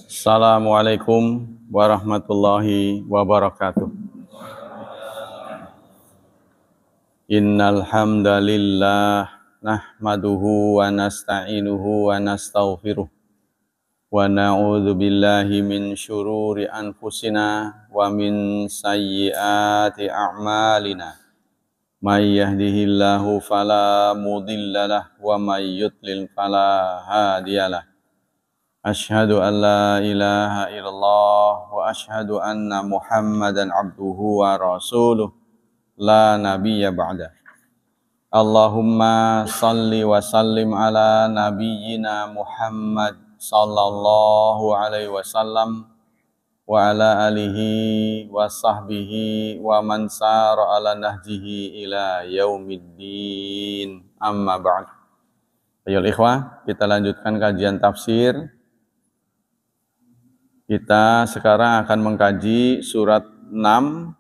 Assalamualaikum warahmatullahi wabarakatuh. Innal hamdalillah nahmaduhu wa nasta'inuhu wa nastaghfiruh wa na'udzu billahi min syururi anfusina wa min sayyiati a'malina. May yahdihillahu fala mudhillalah wa may yudlil fala hadiyalah. Asyhadu an la ilaha illallah wa asyhadu anna Muhammadan abduhu wa rasuluh la nabiyya ba'da. Allahumma salli wa sallim ala nabiyyina Muhammad sallallahu alaihi wasallam wa ala alihi wa sahbihi wa man sara ala nahjihi ila yaumiddin. Amma ba'd. Ayo ikhwah, kita lanjutkan kajian tafsir. Kita sekarang akan mengkaji surat 6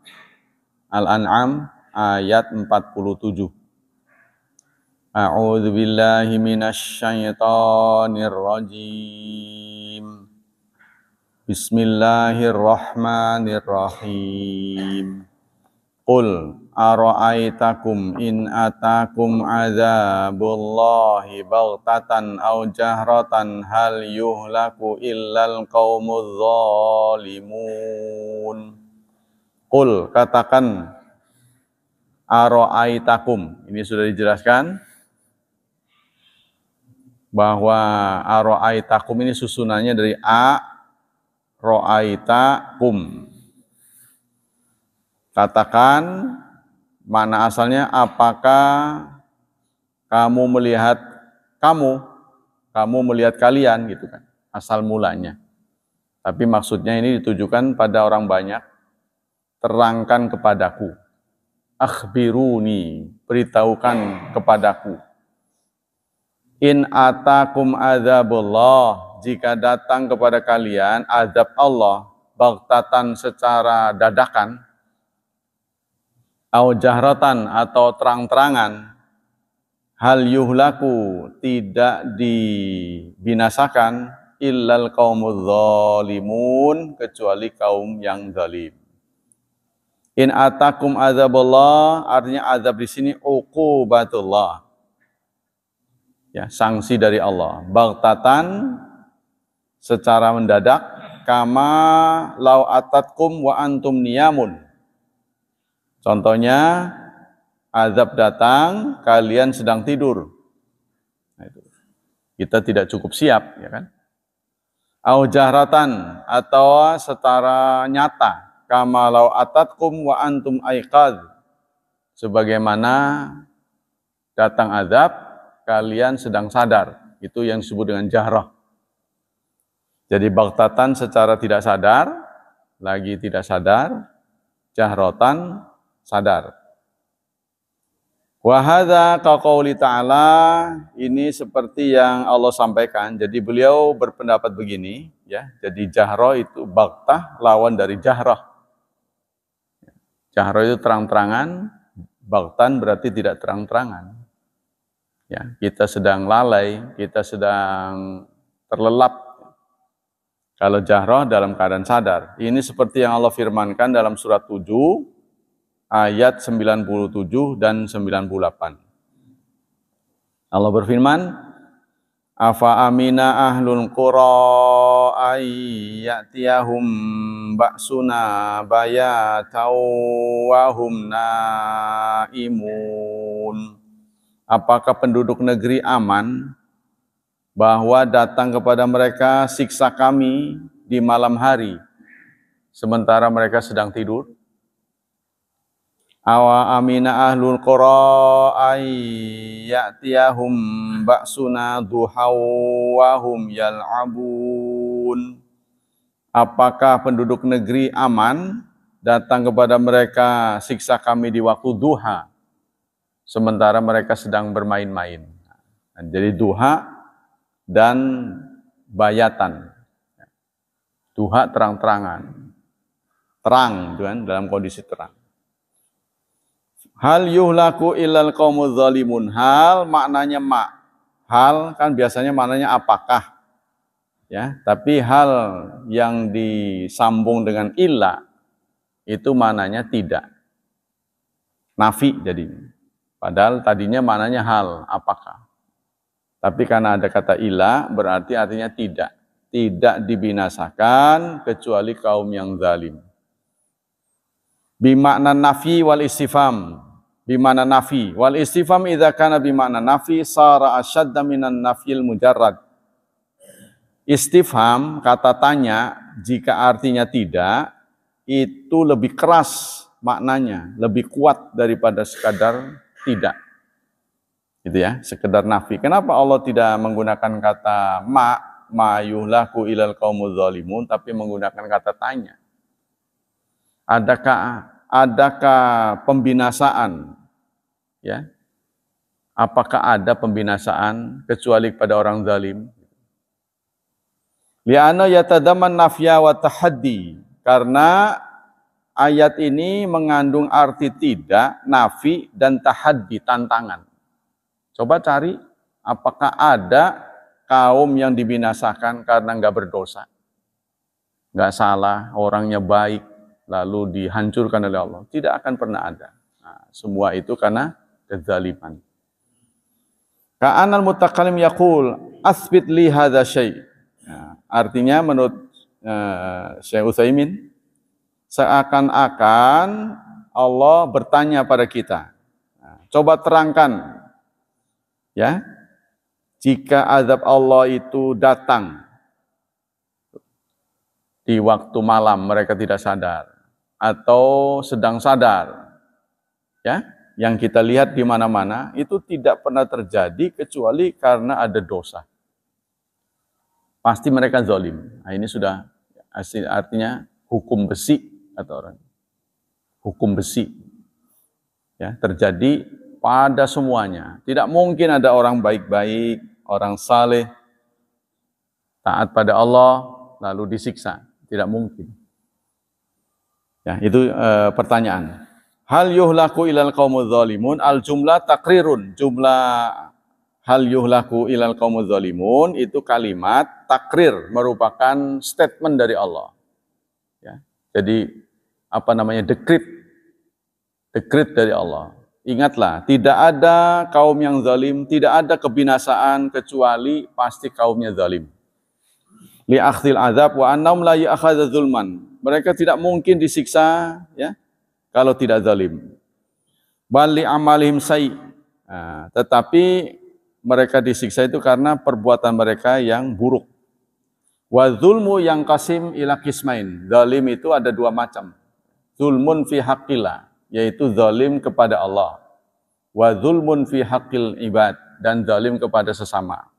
Al-An'am ayat 47. A'udzu billahi minasy syaithanir rajim. Bismillahirrahmanirrahim. Qul ara'aitakum in atakum adzabullahi baghtatan aw jahratan hal yuhlaku illal qaumudz zalimun. Qul, katakan, ara'aitakum, ini sudah dijelaskan bahwa ara'aitakum ini susunannya dari ra'aitakum. Katakan, mana asalnya, apakah kamu melihat kalian, gitu kan, asal mulanya. Tapi maksudnya ini ditujukan pada orang banyak. Terangkan kepadaku. Akhbiruni, beritahukan kepadaku. In atakum adzabullah, jika datang kepada kalian azab Allah, baghtatan secara dadakan, au jahratan atau terang-terangan, hal yuhlaku, tidak dibinasakan, illal qaumudz zalimun, kecuali kaum yang zalim. In atakum azabullah, artinya azab di sini uqubatullah, ya, sanksi dari Allah. Baghtatan, secara mendadak, kama lau atatkum wa antum niyamun. Contohnya, azab datang, kalian sedang tidur. Nah, itu. Kita tidak cukup siap, ya kan? Au jahratan, atau secara nyata, kama lau atatkum wa antum aiqadz. Sebagaimana datang azab, kalian sedang sadar. Itu yang disebut dengan jahrah. Jadi baghtatan secara tidak sadar, lagi tidak sadar, jahratan sadar. Wa hadza kaqouli ta'ala, ini seperti yang Allah sampaikan. Jadi beliau berpendapat begini, ya. Jadi jahrah itu baghtah lawan dari jahrah. Jahrah itu terang-terangan, baghtan berarti tidak terang-terangan. Ya, kita sedang lalai, kita sedang terlelap. Kalau jahrah dalam keadaan sadar. Ini seperti yang Allah firmankan dalam surat 7 ayat 97 dan 98. Allah berfirman, afa amina ahlul qura ayyatiyahum ba'suna bayatau wa hum naimun. Apakah penduduk negeri aman bahwa datang kepada mereka siksa kami di malam hari sementara mereka sedang tidur? Awa amina ahlul qura ayyatiyahum ba'suna duhaw wa hum yal'abun. Apakah penduduk negeri aman datang kepada mereka siksa kami di waktu duha sementara mereka sedang bermain-main? Nah, jadi duha dan bayatan. Duha terang-terangan. Terang, kan, dalam kondisi terang. Hal yuhlaku illal qaumudz zalimun. Hal maknanya Hal kan biasanya maknanya apakah. Ya, tapi hal yang disambung dengan illa itu maknanya tidak. Nafi jadinya. Padahal tadinya maknanya hal, apakah. Tapi karena ada kata illa berarti artinya tidak. Tidak dibinasakan kecuali kaum yang zalim. Bimakna nafi wal istifham. Bimana nafi wal istifham idza kana bimakna nafi sara asyadda minan nafyil mujarrad. Istifham, kata tanya, jika artinya tidak, itu lebih keras maknanya, lebih kuat daripada sekadar tidak. Gitu ya, sekedar nafi. Kenapa Allah tidak menggunakan kata ma yuhlaku ilal qaumuz zalimun, tapi menggunakan kata tanya? Adakah pembinasaan? Ya, apakah ada pembinasaan kecuali kepada orang zalim? Li'anna yatadaman nafya wa tahaddi. Karena ayat ini mengandung arti tidak, nafi, dan tahaddi, tantangan. Coba cari, apakah ada kaum yang dibinasakan karena nggak berdosa, nggak salah, orangnya baik, lalu dihancurkan oleh Allah? Tidak akan pernah ada. Nah, semua itu karena kezaliman. Ka'anal mutakallim yaqul, asbit li hadza syai'. Nah, artinya menurut Syekh Utsaimin, seakan-akan Allah bertanya pada kita. Nah, coba terangkan, ya, jika azab Allah itu datang di waktu malam mereka tidak sadar atau sedang sadar, ya, yang kita lihat di mana-mana itu tidak pernah terjadi kecuali karena ada dosa. Pasti mereka zalim. Nah, ini sudah artinya hukum besi atau orang. Hukum besi. Ya, terjadi pada semuanya. Tidak mungkin ada orang baik-baik, orang saleh, taat pada Allah, lalu disiksa. Tidak mungkin. Ya, itu pertanyaan. Hal yuhlaku ilal qaumuz zalimun, al jumlah takrirun. Jumlah hal yuhlaku ilal qaumuz zalimun itu kalimat takrir, merupakan statement dari Allah. Ya. Jadi apa namanya, dekret dari Allah. Ingatlah, tidak ada kaum yang zalim, tidak ada kebinasaan kecuali pasti kaumnya zalim. Li akhdil azab wa annahum la ya'khadhu zulman. Mereka tidak mungkin disiksa, ya, kalau tidak zalim. Bali amalihim sai. Nah, tetapi mereka disiksa itu karena perbuatan mereka yang buruk. Wa zulmu yang qasim ila qismain. Zalim itu ada dua macam. Zulmun fi haqqillah, yaitu zalim kepada Allah. Wa zulmun fi haqqil ibad, dan zalim kepada sesama.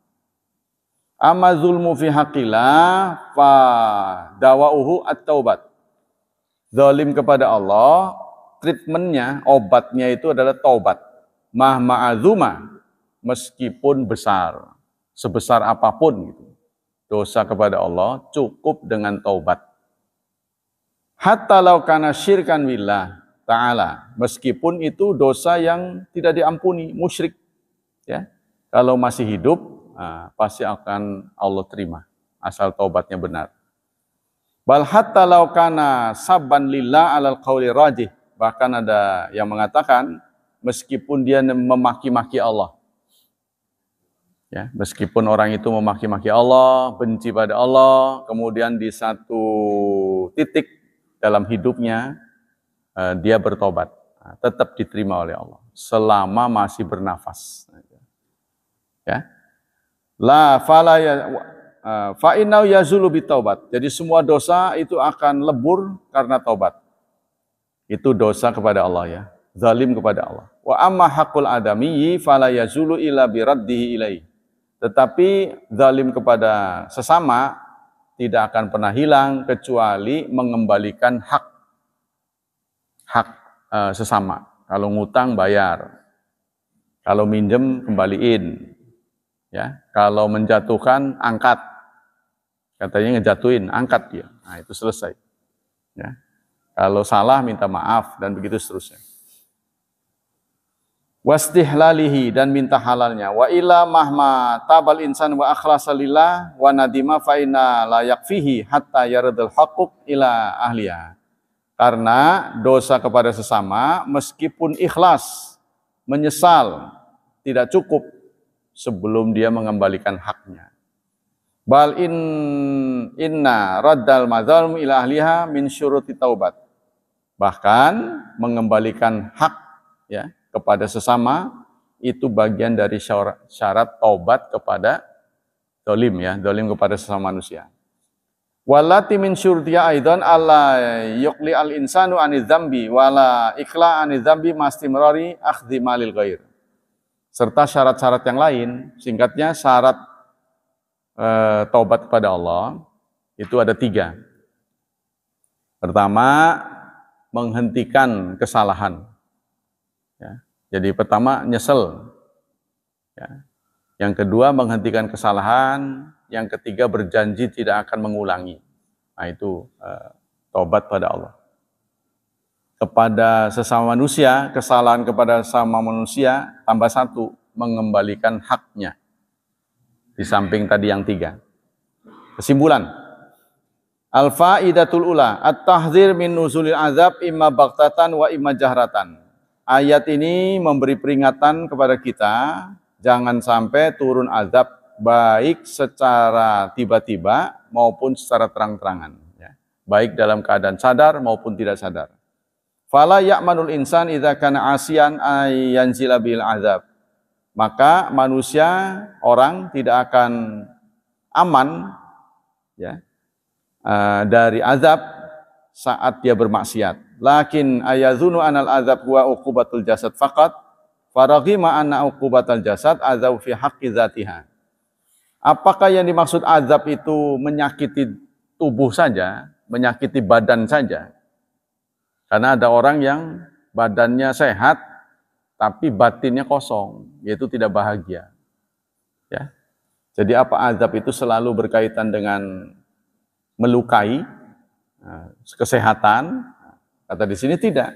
Amma zulmu fi haqqillah fa dawauhu at-taubat. Zalim kepada Allah, treatmentnya, obatnya itu adalah taubat. Mahma'azuma, meskipun besar, sebesar apapun gitu, dosa kepada Allah, cukup dengan taubat. Hatta law kana syirkan billah ta'ala, meskipun itu dosa yang tidak diampuni, musyrik, ya, kalau masih hidup, pasti akan Allah terima, asal taubatnya benar. Bal hatta law kana sabban lillah alal qawli rajih, bahkan ada yang mengatakan meskipun dia memaki-maki Allah, ya, meskipun orang itu memaki-maki Allah, benci pada Allah, kemudian di satu titik dalam hidupnya dia bertobat, tetap diterima oleh Allah selama masih bernafas. Ya, la fala ya fa innahu yazulu bitaubat. Jadi semua dosa itu akan lebur karena taubat. Itu dosa kepada Allah, ya, zalim kepada Allah. Wa amma haqqul adamiyyi fala yazulu illa biraddihi ilaihi. Tetapi zalim kepada sesama tidak akan pernah hilang kecuali mengembalikan hak sesama. Kalau ngutang bayar, kalau minjem kembaliin, ya, kalau menjatuhkan angkat, katanya ngejatuhin, angkat dia, nah itu selesai, ya. Kalau salah minta maaf dan begitu seterusnya. wastihlalihi, dan minta halalnya. Wa ila mahma tabal insan wa akhlasalillah wa nadima fa inna la yakfihi hatta yaradul haqqu ila ahliya. Karena dosa kepada sesama meskipun ikhlas, menyesal, tidak cukup sebelum dia mengembalikan haknya. Bal inna raddal madzalim ila ahliha min syuruti taubat. Bahkan mengembalikan hak ya kepada sesama itu bagian dari syarat taubat kepada dolim ya, dolim kepada sesama manusia. Walati min syurtiya aidan alla yuqli al insanu anidz dzambi wala iqla anidz dzambi mastimrari akhdhi malil ghair. Serta syarat-syarat yang lain, singkatnya syarat taubat kepada Allah itu ada 3. Pertama, menghentikan kesalahan. Ya. Jadi pertama nyesel. Ya. Yang kedua menghentikan kesalahan. Yang ketiga berjanji tidak akan mengulangi. Nah itu taubat pada Allah. Kepada sesama manusia, kesalahan kepada sesama manusia tambah 1, mengembalikan haknya. Di samping tadi yang 3. Kesimpulan. Al-faidatul ula, at-tahdzir min nuzulil azab imma baghtatan wa imma jahratan. Ayat ini memberi peringatan kepada kita, jangan sampai turun azab baik secara tiba-tiba maupun secara terang-terangan. Ya. Baik dalam keadaan sadar maupun tidak sadar. Fala ya'manul insan idza kana asiyan ayanzila bil azab. Maka manusia, orang tidak akan aman ya, dari azab saat dia bermaksiat. Lakin ayazunu anal azab huwa uqubatul jasad faqat faraghima anna uqubatul jasad azab fi haqqi dzatiha. Apakah yang dimaksud azab itu menyakiti tubuh saja, menyakiti badan saja? Karena ada orang yang badannya sehat tapi batinnya kosong, yaitu tidak bahagia. Ya. Jadi apa azab itu selalu berkaitan dengan melukai kesehatan? Kata di sini tidak.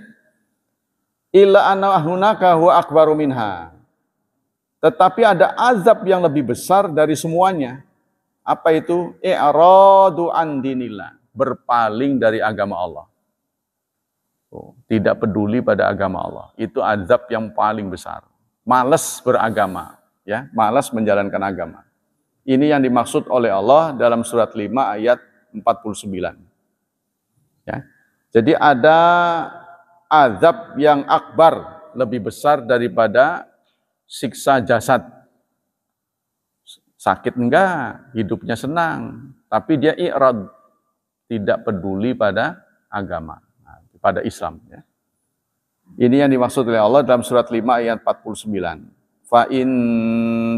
Illa anna hunaka huwa akbaru minha. Tetapi ada azab yang lebih besar dari semuanya. Apa itu? I'radu an dinillah, berpaling dari agama Allah. Tidak peduli pada agama Allah. Itu azab yang paling besar. Malas beragama, ya, malas menjalankan agama. Ini yang dimaksud oleh Allah dalam surat 5 ayat 49. Ya. Jadi ada azab yang akbar, lebih besar daripada siksa jasad. Sakit enggak, hidupnya senang, tapi dia i'rad, tidak peduli pada agama, pada Islam. Ya. Ini yang dimaksud oleh Allah dalam surat 5 ayat 49. Fa in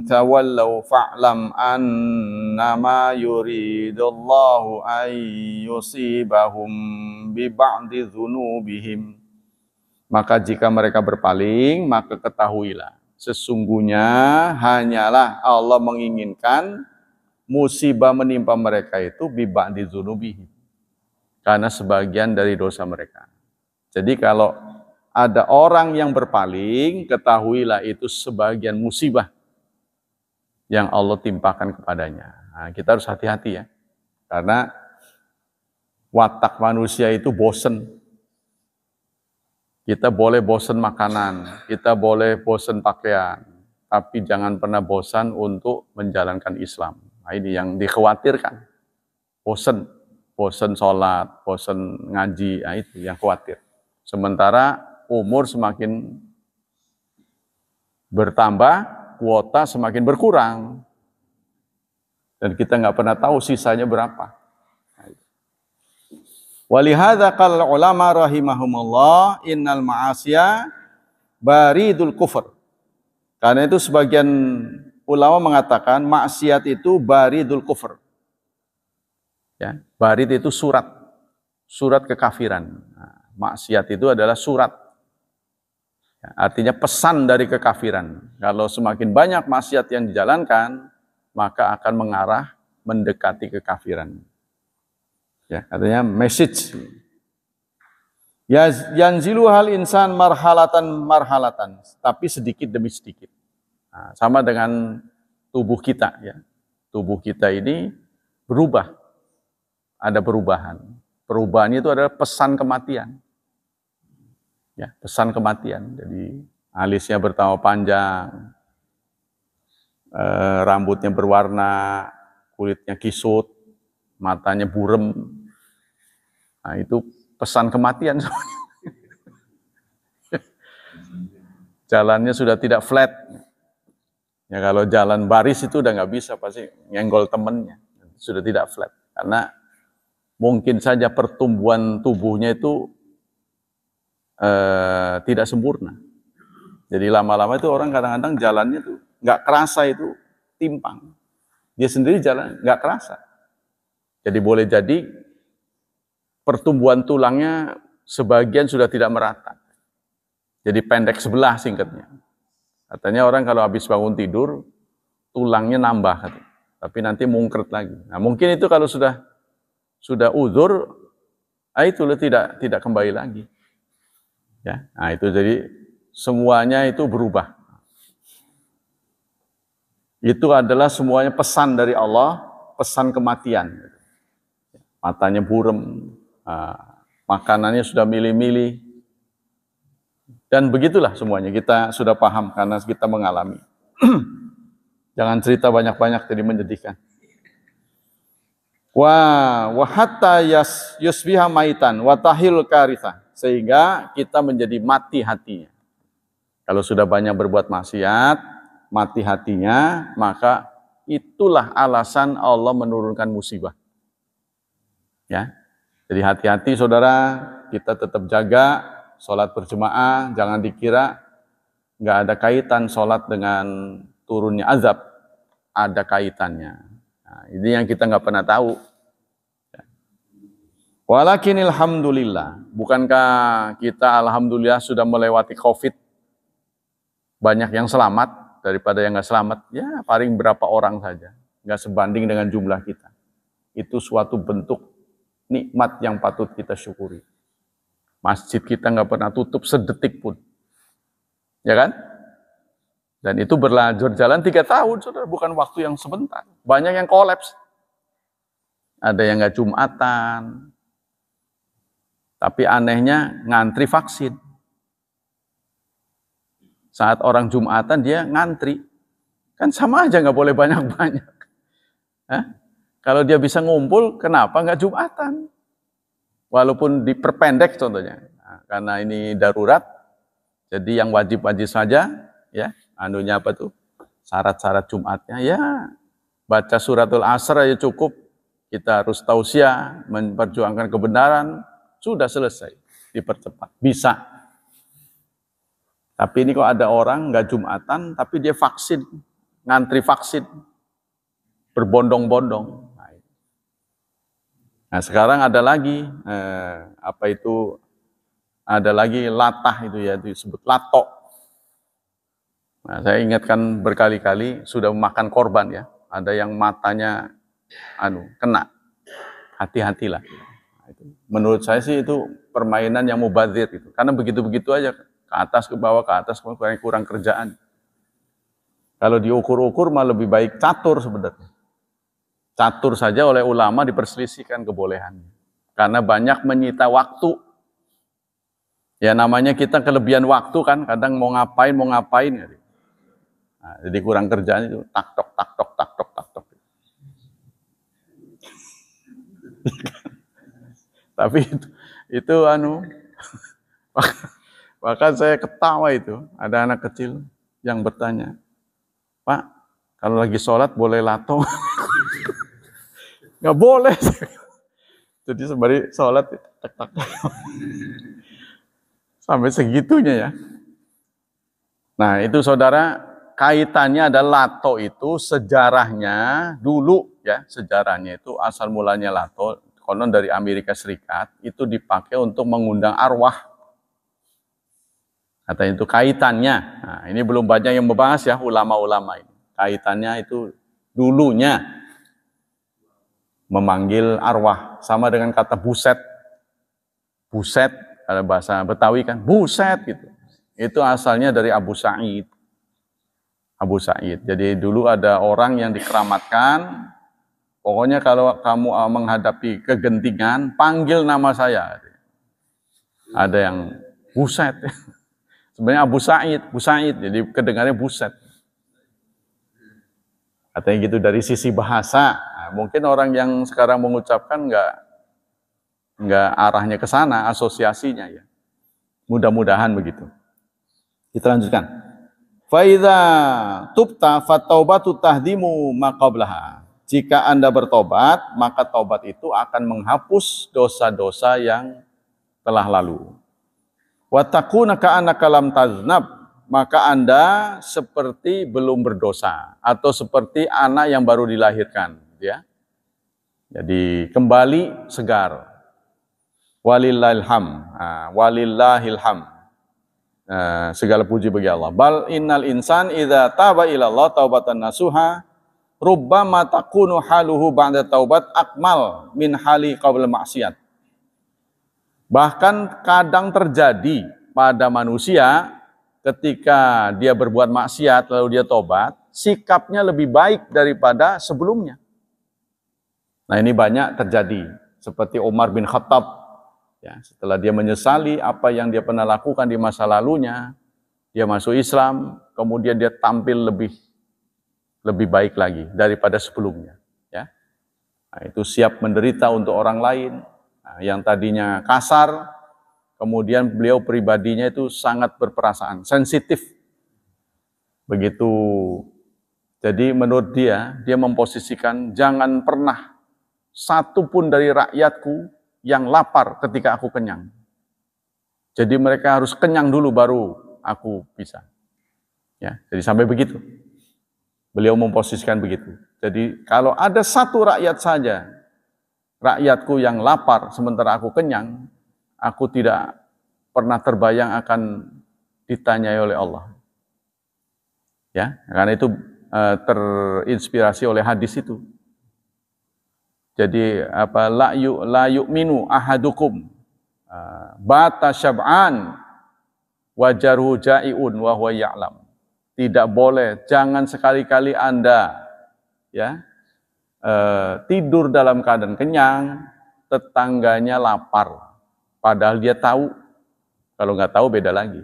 tawallau fa'lam annama yuridullahu ay yusibahum bi ba'di dzunubihim. Maka jika mereka berpaling, maka ketahuilah sesungguhnya hanyalah Allah menginginkan musibah menimpa mereka itu bi ba'di dzunubihim, karena sebagian dari dosa mereka. Jadi kalau ada orang yang berpaling, ketahuilah itu sebagian musibah yang Allah timpakan kepadanya. Nah, kita harus hati-hati ya, karena watak manusia itu bosen. Kita boleh bosen makanan, kita boleh bosen pakaian, tapi jangan pernah bosan untuk menjalankan Islam. Nah, ini yang dikhawatirkan. Bosen sholat, bosen ngaji, nah itu yang khawatir. Sementara umur semakin bertambah, kuota semakin berkurang. Dan kita nggak pernah tahu sisanya berapa. Walihadza qala ulama rahimahumullah innal ma'asiya baridul kufur. Karena itu sebagian ulama mengatakan maksiat itu baridul kufur. Ya, barid itu surat kekafiran. Nah, maksiat itu adalah surat. Ya, artinya pesan dari kekafiran. Kalau semakin banyak maksiat yang dijalankan, maka akan mengarah mendekati kekafiran. Ya, artinya message. Yanzilu hal insan marhalatan, tapi sedikit demi sedikit. Nah, sama dengan tubuh kita ya. Tubuh kita ini berubah. Ada perubahan. Perubahan itu adalah pesan kematian. Ya, pesan kematian. Jadi alisnya bertambah panjang, rambutnya berwarna, kulitnya kisut, matanya burem. Nah, itu pesan kematian. Jalannya sudah tidak flat. Ya kalau jalan baris itu udah nggak bisa, pasti nyenggol temennya. Sudah tidak flat. Karena mungkin saja pertumbuhan tubuhnya itu tidak sempurna. Jadi lama-lama itu orang kadang-kadang jalannya tuh nggak kerasa itu timpang. Dia sendiri jalan nggak kerasa. Jadi boleh jadi pertumbuhan tulangnya sebagian sudah tidak merata. Jadi pendek sebelah singkatnya. Katanya orang kalau habis bangun tidur, tulangnya nambah. Tapi nanti mungkret lagi. Nah mungkin itu kalau sudah uzur, itu tidak kembali lagi. Ya, nah itu jadi semuanya itu berubah. Itu adalah semuanya pesan dari Allah, pesan kematian. Matanya burem, makanannya sudah milih-milih, dan begitulah semuanya. Kita sudah paham karena kita mengalami. Jangan cerita banyak-banyak, jadi menyedihkan. Wa hatta yusbiha maitan wa tahil karitha, sehingga kita menjadi mati hatinya. Kalau sudah banyak berbuat maksiat, mati hatinya, maka itulah alasan Allah menurunkan musibah. Ya. Jadi hati-hati saudara, kita tetap jaga sholat berjemaah, jangan dikira nggak ada kaitan sholat dengan turunnya azab, ada kaitannya. Nah, ini yang kita nggak pernah tahu. Walakinil hamdulillah, bukankah kita alhamdulillah sudah melewati COVID, banyak yang selamat daripada yang nggak selamat, ya paling berapa orang saja, nggak sebanding dengan jumlah kita. Itu suatu bentuk nikmat yang patut kita syukuri. Masjid kita nggak pernah tutup sedetik pun. Ya kan? Dan itu berjalan 3 tahun, saudara, bukan waktu yang sebentar. Banyak yang kolaps. Ada yang nggak Jumatan. Tapi anehnya ngantri vaksin. Saat orang Jumatan dia ngantri. Kan sama aja nggak boleh banyak-banyak. Kalau dia bisa ngumpul, kenapa nggak Jumatan? Walaupun diperpendek contohnya. Nah, karena ini darurat, jadi yang wajib-wajib saja, ya, anunya apa tuh? Syarat-syarat Jumatnya, ya, baca suratul Asr aja cukup. Kita harus tausiah, memperjuangkan kebenaran, sudah selesai, dipercepat, bisa. Tapi ini kok ada orang nggak Jumatan, tapi dia vaksin, ngantri vaksin, berbondong-bondong. Nah sekarang ada lagi, ada lagi latah itu ya, disebut lato. Nah saya ingatkan berkali-kali, sudah memakan korban ya, ada yang matanya kena, hati-hatilah. Menurut saya sih itu permainan yang mubazir gitu. Karena begitu-begitu aja, ke atas ke bawah, ke atas ke bawah, kurang kerjaan. Kalau diukur-ukur malah lebih baik catur sebenarnya. Catur saja oleh ulama diperselisihkan kebolehannya. Karena banyak menyita waktu. Ya namanya kita kelebihan waktu kan, kadang mau ngapain. Nah, jadi kurang kerjaan itu, tak tok. Tapi itu bahkan saya ketawa itu, ada anak kecil yang bertanya, Pak, kalau lagi sholat boleh lato? Nggak boleh. Jadi sembari sholat, tak. Sampai segitunya ya. Nah itu saudara, kaitannya adalah lato itu sejarahnya dulu ya, sejarahnya itu asal mulanya lato, konon dari Amerika Serikat, itu dipakai untuk mengundang arwah. Katanya itu kaitannya. Nah, ini belum banyak yang membahas ya ulama-ulama ini. Kaitannya itu dulunya memanggil arwah, sama dengan kata buset. Buset Kalau bahasa Betawi kan, buset gitu. Itu asalnya dari Abu Sa'id. Abu Sa'id. Jadi dulu ada orang yang dikeramatkan, pokoknya kalau kamu menghadapi kegentingan, panggil nama saya. Ada yang buset. Sebenarnya Abu Sa'id, jadi kedengarannya buset. Katanya gitu dari sisi bahasa. Nah, mungkin orang yang sekarang mengucapkan nggak arahnya ke sana, asosiasinya ya. Mudah-mudahan begitu. Kita lanjutkan. Faidza tubta fataubatu tahdimu maqablaha. Jika Anda bertobat, maka taubat itu akan menghapus dosa-dosa yang telah lalu. Wa takuna ka'annaka lam taznab, maka Anda seperti belum berdosa atau seperti anak yang baru dilahirkan, ya. Jadi kembali segar. Walillahilham, walillahilham. Segala puji bagi Allah. Bal innal insan idza taba ila Allah taubatan nasuha rubbama takunu haluhu ba'da taubat akmal min hali qabla maksiat. Bahkan kadang terjadi pada manusia ketika dia berbuat maksiat lalu dia tobat, sikapnya lebih baik daripada sebelumnya. Nah, ini banyak terjadi seperti Umar bin Khattab. Ya, setelah dia menyesali apa yang dia pernah lakukan di masa lalunya, dia masuk Islam, kemudian dia tampil lebih baik lagi daripada sebelumnya. Ya, nah, itu siap menderita untuk orang lain. Nah, yang tadinya kasar, kemudian beliau pribadinya itu sangat berperasaan, sensitif. Begitu. Jadi menurut dia memposisikan jangan pernah satu pun dari rakyatku yang lapar ketika aku kenyang. Jadi mereka harus kenyang dulu baru aku bisa. Ya, jadi sampai begitu. Beliau memposisikan begitu. Jadi kalau ada satu rakyat saja, rakyatku yang lapar sementara aku kenyang, aku tidak pernah terbayang akan ditanyai oleh Allah. Ya, karena itu terinspirasi oleh hadis itu. Jadi apa la yu'minu ahadukum bata syab'an wajaruhu ja'iun wa huwa ya'lam. Tidak boleh, jangan sekali-kali Anda ya tidur dalam keadaan kenyang, tetangganya lapar. Padahal dia tahu. Kalau nggak tahu beda lagi.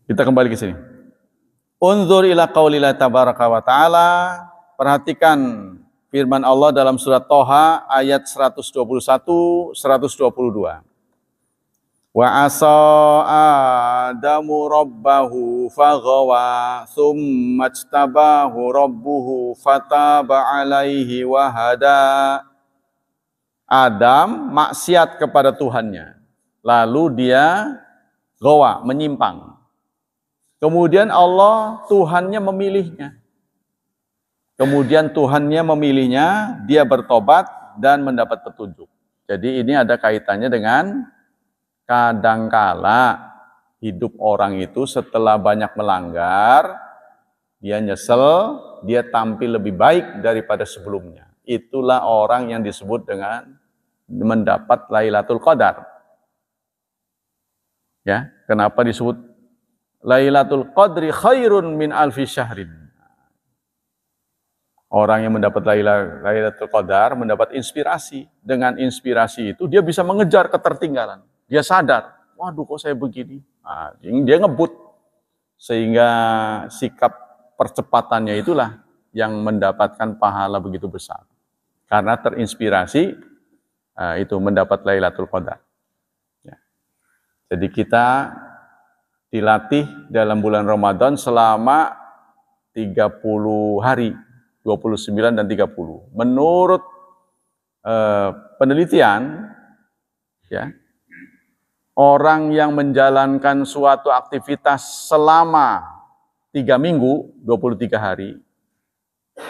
Kita kembali ke sini. Unzur ila qaulillah tabaraka wa ta'ala. Perhatikan firman Allah dalam surat Toha ayat 121, 122. Wa asa Adamu rabbahu faghawa thumma ijtabahu rabbuhu fataba alaihi wa hada. Adam maksiat kepada Tuhannya. Lalu dia gawa, menyimpang. Kemudian Allah, Tuhannya memilihnya. Kemudian Tuhannya memilihnya, dia bertobat dan mendapat petunjuk. Jadi ini ada kaitannya dengan kadangkala hidup orang itu setelah banyak melanggar, dia nyesel, dia tampil lebih baik daripada sebelumnya. Itulah orang yang disebut dengan mendapat Lailatul Qadar. Ya, kenapa disebut Lailatul Qadri khairun min alfi syahrin? Orang yang mendapat Lailatul Qadar mendapat inspirasi. Dengan inspirasi itu dia bisa mengejar ketertinggalan. Dia sadar, waduh kok saya begini. Nah, dia ngebut. Sehingga sikap percepatannya itulah yang mendapatkan pahala begitu besar. Karena terinspirasi itu mendapat Lailatul Qadar. Ya. Jadi kita dilatih dalam bulan Ramadan selama 30 hari. 29 dan 30. Menurut penelitian, ya, orang yang menjalankan suatu aktivitas selama 3 minggu, 23 hari,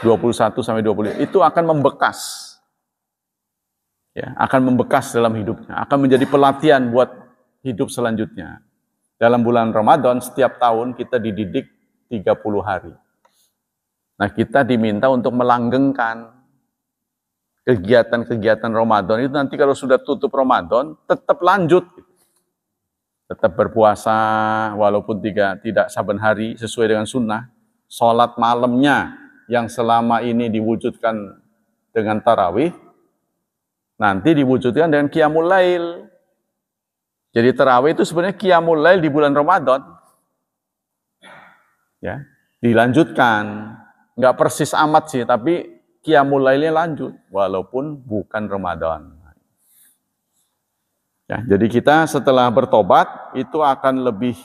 21 sampai 20, itu akan membekas. Ya, akan membekas dalam hidupnya, akan menjadi pelatihan buat hidup selanjutnya. Dalam bulan Ramadan, setiap tahun kita dididik 30 hari. Nah, kita diminta untuk melanggengkan kegiatan-kegiatan Ramadan itu nanti kalau sudah tutup Ramadan tetap lanjut. Tetap berpuasa walaupun tidak saban hari sesuai dengan sunnah. Sholat malamnya yang selama ini diwujudkan dengan tarawih, nanti diwujudkan dengan qiyamul lail. Jadi tarawih itu sebenarnya qiyamul lail di bulan Ramadan. Ya, dilanjutkan. Nggak persis amat sih, tapi qiyamul lailnya lanjut walaupun bukan Ramadan. Ya, jadi kita setelah bertobat itu akan lebih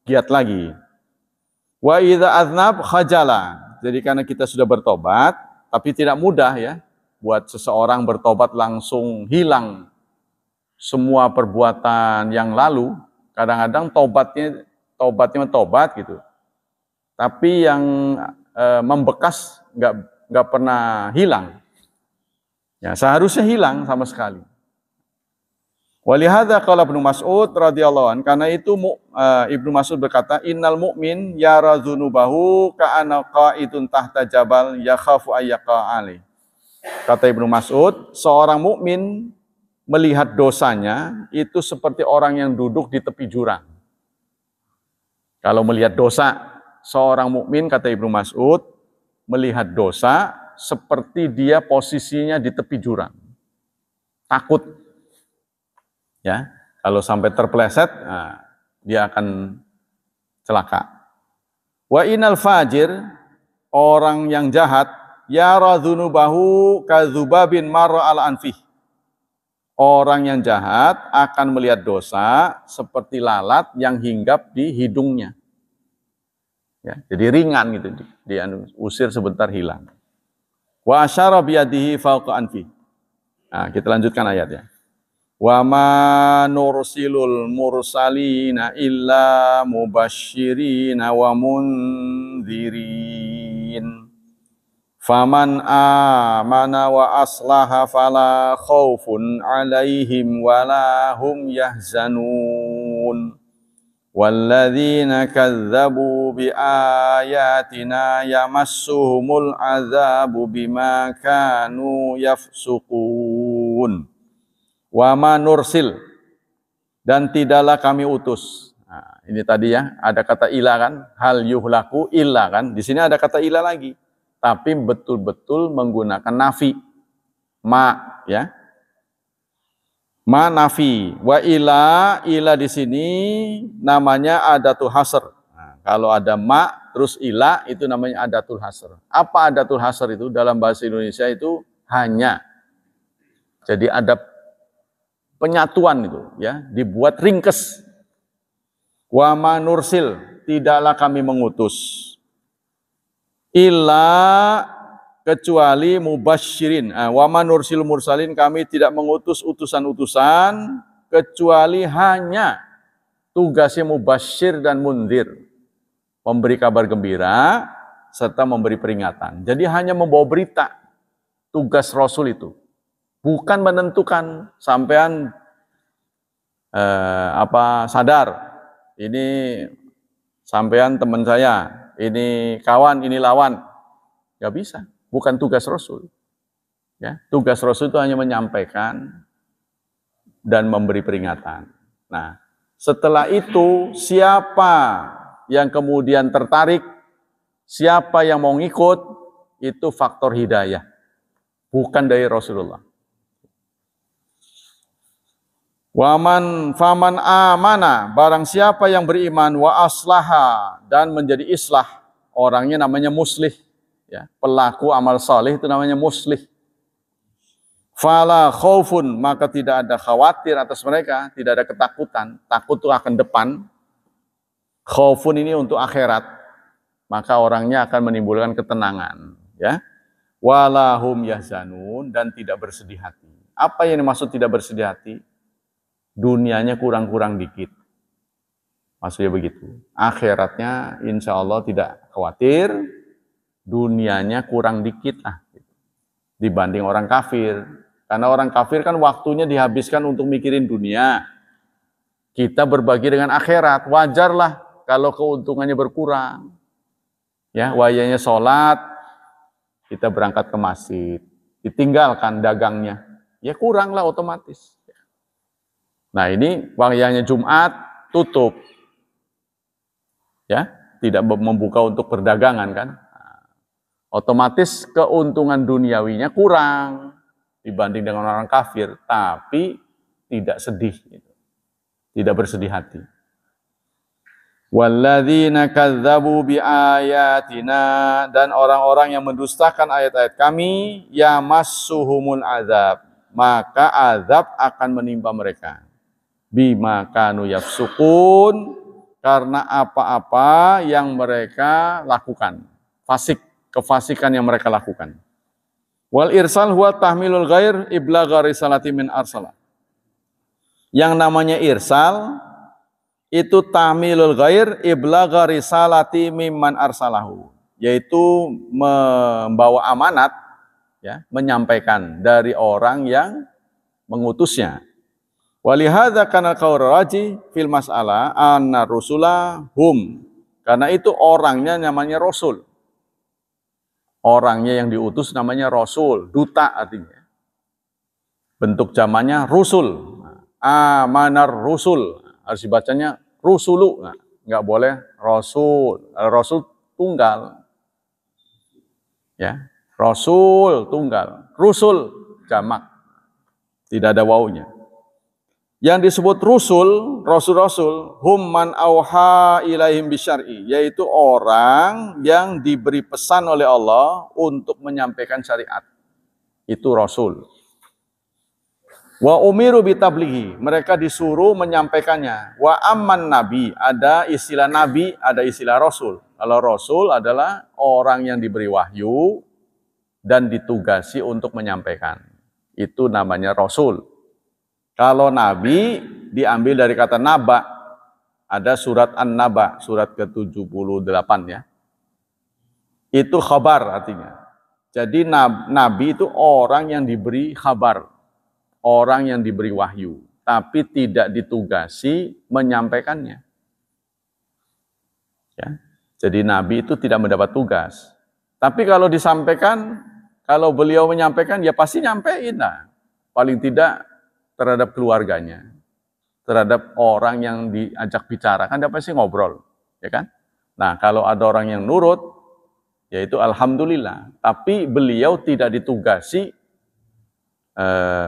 giat lagi. Wa idza aznab khajala. Jadi karena kita sudah bertobat, tapi tidak mudah ya buat seseorang bertobat langsung hilang semua perbuatan yang lalu. Kadang-kadang tobatnya tobat gitu. Tapi yang membekas nggak pernah hilang. Ya, seharusnya hilang sama sekali. Walihada qala Ibnu Mas'ud radhiyallahu an, karena itu Ibnu Mas'ud berkata, innal mu'min yara dzunubahu ka'anna qa'idun tahta jabal yakhafu ayyaqa ali. Kata Ibnu Mas'ud, seorang mukmin melihat dosanya itu seperti orang yang duduk di tepi jurang. Kalau melihat dosa, seorang mukmin kata Ibnu Mas'ud melihat dosa seperti dia posisinya di tepi jurang. Takut. Ya, kalau sampai terpeleset, nah, dia akan celaka. Wa inal fajir, orang yang jahat, yara dzunubahu kadzubabin marra al anfih. Orang yang jahat akan melihat dosa seperti lalat yang hinggap di hidungnya. Ya, jadi ringan gitu, dia usir sebentar hilang. Wa asyara biyadihi fawqa anfih. Nah, kita lanjutkan ayatnya. Wa ma nursilul mursalina illa mubasysyirina wa mundzirin. Faman amana wa aslaha fala khaufun alaihim wala hum yahzanun. Walladzina kadzdzabu biayatina yamassuhumul adzabu bima kanu yafsukun. Wa ma nursil, dan tidaklah kami utus. Nah, ini tadi ya, ada kata ila kan, hal yuhlaku illa kan. Di sini ada kata ila lagi, tapi betul-betul menggunakan nafi. Ma ya. Ma nafi. Wa ila di sini namanya adatul hasr. Nah, kalau ada ma terus ila itu namanya adatul hasr. Apa adatul hasr itu dalam bahasa Indonesia itu hanya. Jadi ada penyatuan itu ya, dibuat ringkes. Wa ma nursil, tidaklah kami mengutus illa kecuali mubasyirin. Wa ma nursil mursalin, kami tidak mengutus utusan-utusan kecuali hanya tugasnya mubasyir dan mundzir, memberi kabar gembira serta memberi peringatan. Jadi hanya membawa berita, tugas Rasul itu. Bukan menentukan sampean sadar ini sampean teman saya, ini kawan, ini lawan. Gak bisa, bukan tugas Rasul. Ya, tugas Rasul itu hanya menyampaikan dan memberi peringatan. Nah, setelah itu siapa yang kemudian tertarik, siapa yang mau ngikut, itu faktor hidayah, bukan dari Rasulullah. Faman amana, barang siapa yang beriman, wa aslaha, dan menjadi islah, orangnya namanya muslih, ya, pelaku amal saleh itu namanya muslih. Fala khaufun, maka tidak ada khawatir atas mereka, tidak ada ketakutan. Takut itu akan depan, khaufun ini untuk akhirat, maka orangnya akan menimbulkan ketenangan, ya. Walahum yahzanun, dan tidak bersedih hati. Apa yang dimaksud tidak bersedih hati? Dunianya kurang-kurang dikit. Maksudnya begitu. Akhiratnya insya Allah tidak khawatir. Dunianya kurang dikit dibanding orang kafir. Karena orang kafir kan waktunya dihabiskan untuk mikirin dunia. Kita berbagi dengan akhirat. Wajarlah kalau keuntungannya berkurang. Ya, wayanya sholat, kita berangkat ke masjid. ditinggalkan dagangnya, ya kuranglah otomatis. Nah ini wayahnya Jumat tutup, ya tidak membuka untuk perdagangan kan, otomatis keuntungan duniawinya kurang dibanding dengan orang kafir, tapi tidak sedih, tidak bersedih hati. Walladzina kadzdzabu biayatina, dan orang-orang yang mendustakan ayat-ayat kami, yamassuhumul azab, maka azab akan menimpa mereka. Bima kanu yafsukun, karena apa-apa yang mereka lakukan, kefasikan yang mereka lakukan. Wal irsal huwa tahmilul ghair iblagha risalati min arsala. Yang namanya irsal itu tahmilul ghair iblagha risalati mimman arsalahu, yaitu membawa amanat, ya, menyampaikan dari orang yang mengutusnya. Walihadza kana qaul raji fil mas'alah anna rusula hum, karena itu orangnya namanya rasul. Orangnya yang diutus namanya rasul, duta artinya. Bentuk zamannya rusul. Amanar rusul, harus dibacanya rusulu, nah, nggak boleh rasul. Rasul tunggal, ya, rasul tunggal, rusul jamak, tidak ada wawunya. Yang disebut rusul, rasul-rasul, hum man auha ilaihim bisyar'i, yaitu orang yang diberi pesan oleh Allah untuk menyampaikan syariat. Itu rasul. Wa umiru bitablighi, mereka disuruh menyampaikannya. Wa amman nabi, ada istilah nabi, ada istilah rasul. Kalau rasul adalah orang yang diberi wahyu dan ditugasi untuk menyampaikan. Itu namanya rasul. Kalau nabi diambil dari kata naba. Ada surat An-Naba, surat ke-78 ya. Itu khabar artinya. Jadi nabi itu orang yang diberi khabar. Orang yang diberi wahyu, tapi tidak ditugasi menyampaikannya. Ya. Jadi nabi itu tidak mendapat tugas. Tapi kalau disampaikan, kalau beliau menyampaikan, ya pasti nyampein lah. Paling tidak terhadap keluarganya, terhadap orang yang diajak bicara, kan dia pasti ngobrol, ya kan? Nah, kalau ada orang yang nurut, yaitu alhamdulillah. Tapi beliau tidak ditugasi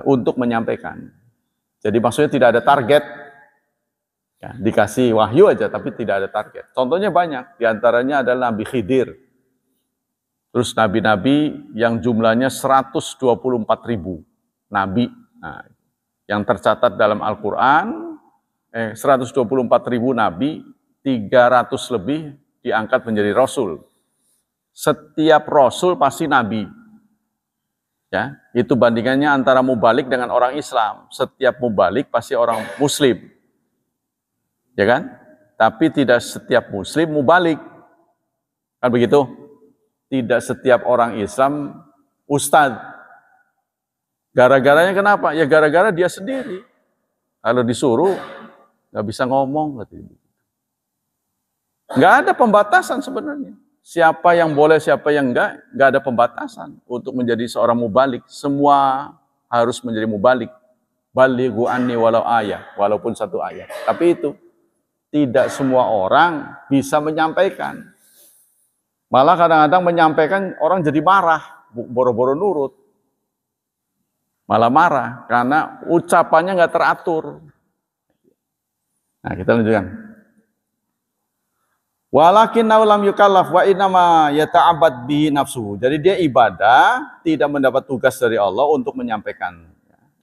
untuk menyampaikan. Jadi maksudnya tidak ada target, ya, dikasih wahyu aja tapi tidak ada target. Contohnya banyak, diantaranya adalah Nabi Khidir. Terus nabi-nabi yang jumlahnya 124.000 nabi, nah, yang tercatat dalam Al-Quran, 124.000 nabi, 300 lebih diangkat menjadi rasul. Setiap rasul pasti nabi. Ya, itu bandingannya antara mubalik dengan orang Islam. Setiap mubalik pasti orang Muslim, ya kan? Tapi tidak setiap Muslim mubalik, kan begitu? Tidak setiap orang Islam ustadz. Gara-garanya kenapa? Ya gara-gara dia sendiri. Kalau disuruh nggak bisa ngomong, nggak ada pembatasan sebenarnya. Siapa yang boleh, siapa yang enggak ada pembatasan untuk menjadi seorang mubalik. Semua harus menjadi mubalik. Balighu anni walau ayat, walaupun satu ayat. Tapi itu tidak semua orang bisa menyampaikan. Malah kadang-kadang menyampaikan orang jadi marah, boro-boro nurut. Malah marah karena ucapannya nggak teratur. Nah, kita lanjutkan. Walakin lam yukallaf wa innama yata'abbad bihi nafsuhu. Jadi dia ibadah, tidak mendapat tugas dari Allah untuk menyampaikan.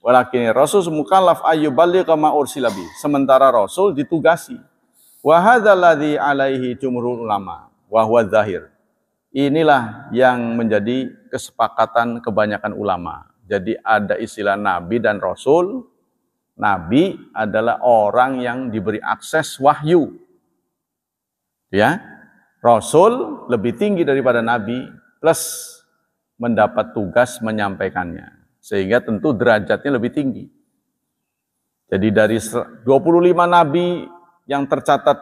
Walakin Rasul mukallaf ayyuballigha ma ursila bi. Sementara Rasul ditugasi. Wa hadzal ladzi alaihi jumhurul ulama wa huwa zahir. Inilah yang menjadi kesepakatan kebanyakan ulama. Jadi ada istilah nabi dan rasul. Nabi adalah orang yang diberi akses wahyu. Ya, rasul lebih tinggi daripada nabi plus mendapat tugas menyampaikannya. Sehingga tentu derajatnya lebih tinggi. Jadi dari 25 nabi yang tercatat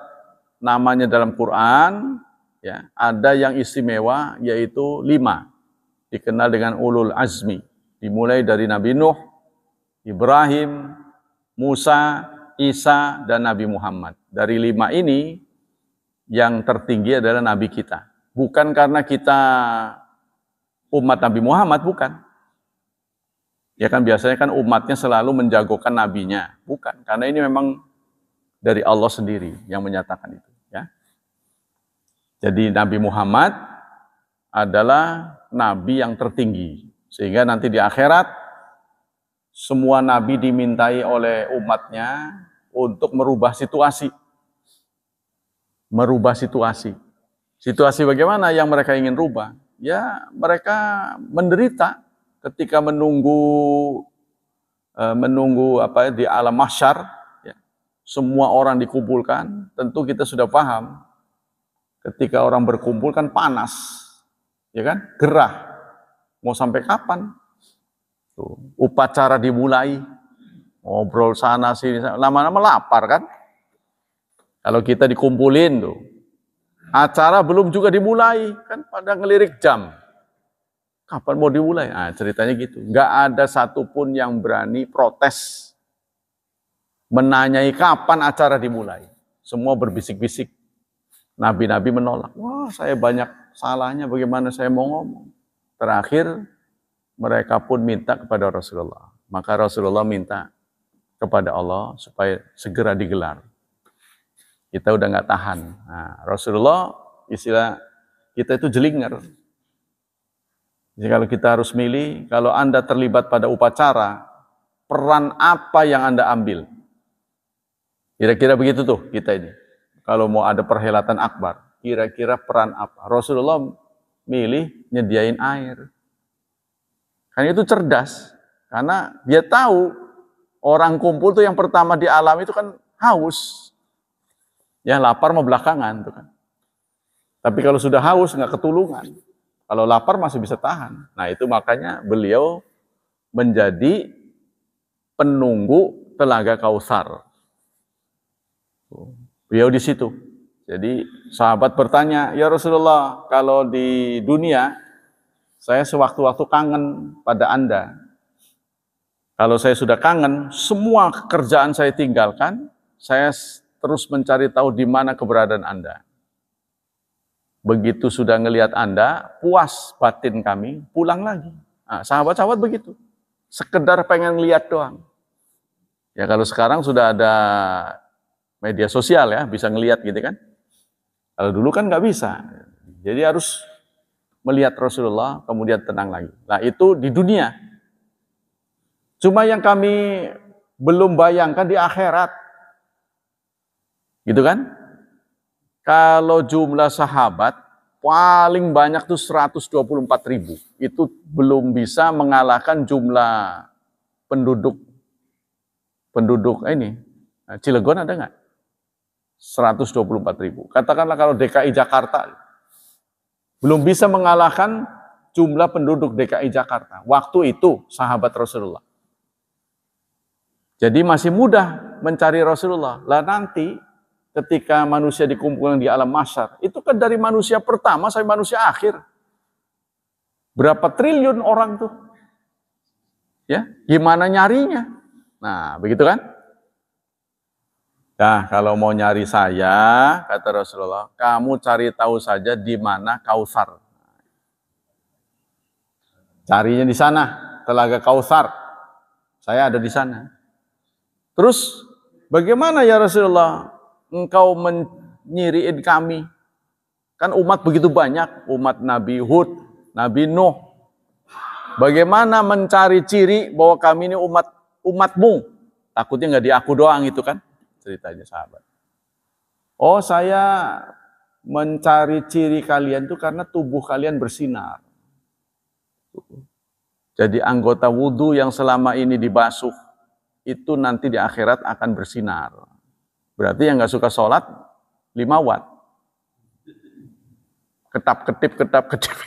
namanya dalam Quran, ya, ada yang istimewa yaitu 5. Dikenal dengan ulul azmi. Dimulai dari Nabi Nuh, Ibrahim, Musa, Isa, dan Nabi Muhammad. Dari 5 ini, yang tertinggi adalah Nabi kita. Bukan karena kita umat Nabi Muhammad, bukan. Ya kan biasanya kan umatnya selalu menjagokan nabinya. Bukan, karena ini memang dari Allah sendiri yang menyatakan itu. Ya. Jadi Nabi Muhammad adalah nabi yang tertinggi. Sehingga nanti di akhirat, semua nabi dimintai oleh umatnya untuk merubah situasi. Merubah situasi. Situasi bagaimana yang mereka ingin rubah? Ya mereka menderita ketika menunggu di alam mahsyar, ya. Semua orang dikumpulkan, tentu kita sudah paham. Ketika orang berkumpul kan panas, ya kan? Gerah. Mau sampai kapan? Tuh, upacara dimulai, ngobrol sana sini, lama-lama lapar kan? Kalau kita dikumpulin tuh, acara belum juga dimulai, kan pada ngelirik jam. Kapan mau dimulai? Nah, ceritanya gitu. Nggak ada satupun yang berani protes, menanyai kapan acara dimulai. Semua berbisik-bisik. Nabi-nabi menolak. Wah, saya banyak salahnya, bagaimana saya mau ngomong. Terakhir, mereka pun minta kepada Rasulullah. Maka Rasulullah minta kepada Allah supaya segera digelar. Kita udah nggak tahan. Nah, Rasulullah, istilah kita itu jelinger. Jadi kalau kita harus milih, kalau Anda terlibat pada upacara, peran apa yang Anda ambil? Kira-kira begitu tuh kita ini. Kalau mau ada perhelatan akbar, kira-kira peran apa? Rasulullah milih nyediain air. Karena itu cerdas. Karena dia tahu orang kumpul tuh yang pertama di alam itu kan haus. Ya lapar mau belakangan tuh kan. Tapi kalau sudah haus nggak ketulungan. Kalau lapar masih bisa tahan. Nah itu makanya beliau menjadi penunggu telaga Kautsar. Beliau di situ. Jadi sahabat bertanya, ya Rasulullah, kalau di dunia saya sewaktu-waktu kangen pada Anda. Kalau saya sudah kangen, semua kerjaan saya tinggalkan, saya terus mencari tahu di mana keberadaan Anda. Begitu sudah ngelihat Anda, puas batin kami, pulang lagi. Nah, sahabat-sahabat begitu. Sekedar pengen lihat doang. Ya kalau sekarang sudah ada media sosial ya, bisa ngelihat gitu kan. Kalau dulu kan nggak bisa. Jadi harus melihat Rasulullah, kemudian tenang lagi. Nah itu di dunia. Cuma yang kami belum bayangkan di akhirat. Gitu kan? Kalau jumlah sahabat paling banyak tuh 124.000. Itu belum bisa mengalahkan jumlah penduduk ini. Nah, Cilegon ada nggak? 124.000. Katakanlah kalau DKI Jakarta belum bisa mengalahkan jumlah penduduk DKI Jakarta. Waktu itu sahabat Rasulullah. Jadi masih mudah mencari Rasulullah. Lah nanti ketika manusia dikumpulkan di alam mahsyar, itu kan dari manusia pertama sampai manusia akhir. Berapa triliun orang tuh? Ya, gimana nyarinya? Nah, begitu kan? Nah, kalau mau nyari saya, kata Rasulullah, kamu cari tahu saja di mana Kautsar. Carinya di sana, telaga Kautsar. Saya ada di sana. Terus, bagaimana ya Rasulullah? Engkau menyiriin kami. Kan umat begitu banyak. Umat Nabi Hud, Nabi Nuh. Bagaimana mencari ciri bahwa kami ini umatmu? Takutnya nggak di aku doang itu kan. Ceritanya sahabat. Oh saya mencari ciri kalian itu karena tubuh kalian bersinar. Jadi anggota wudhu yang selama ini dibasuh. Itu nanti di akhirat akan bersinar. Berarti yang nggak suka sholat 5 watt. Ketap-ketip.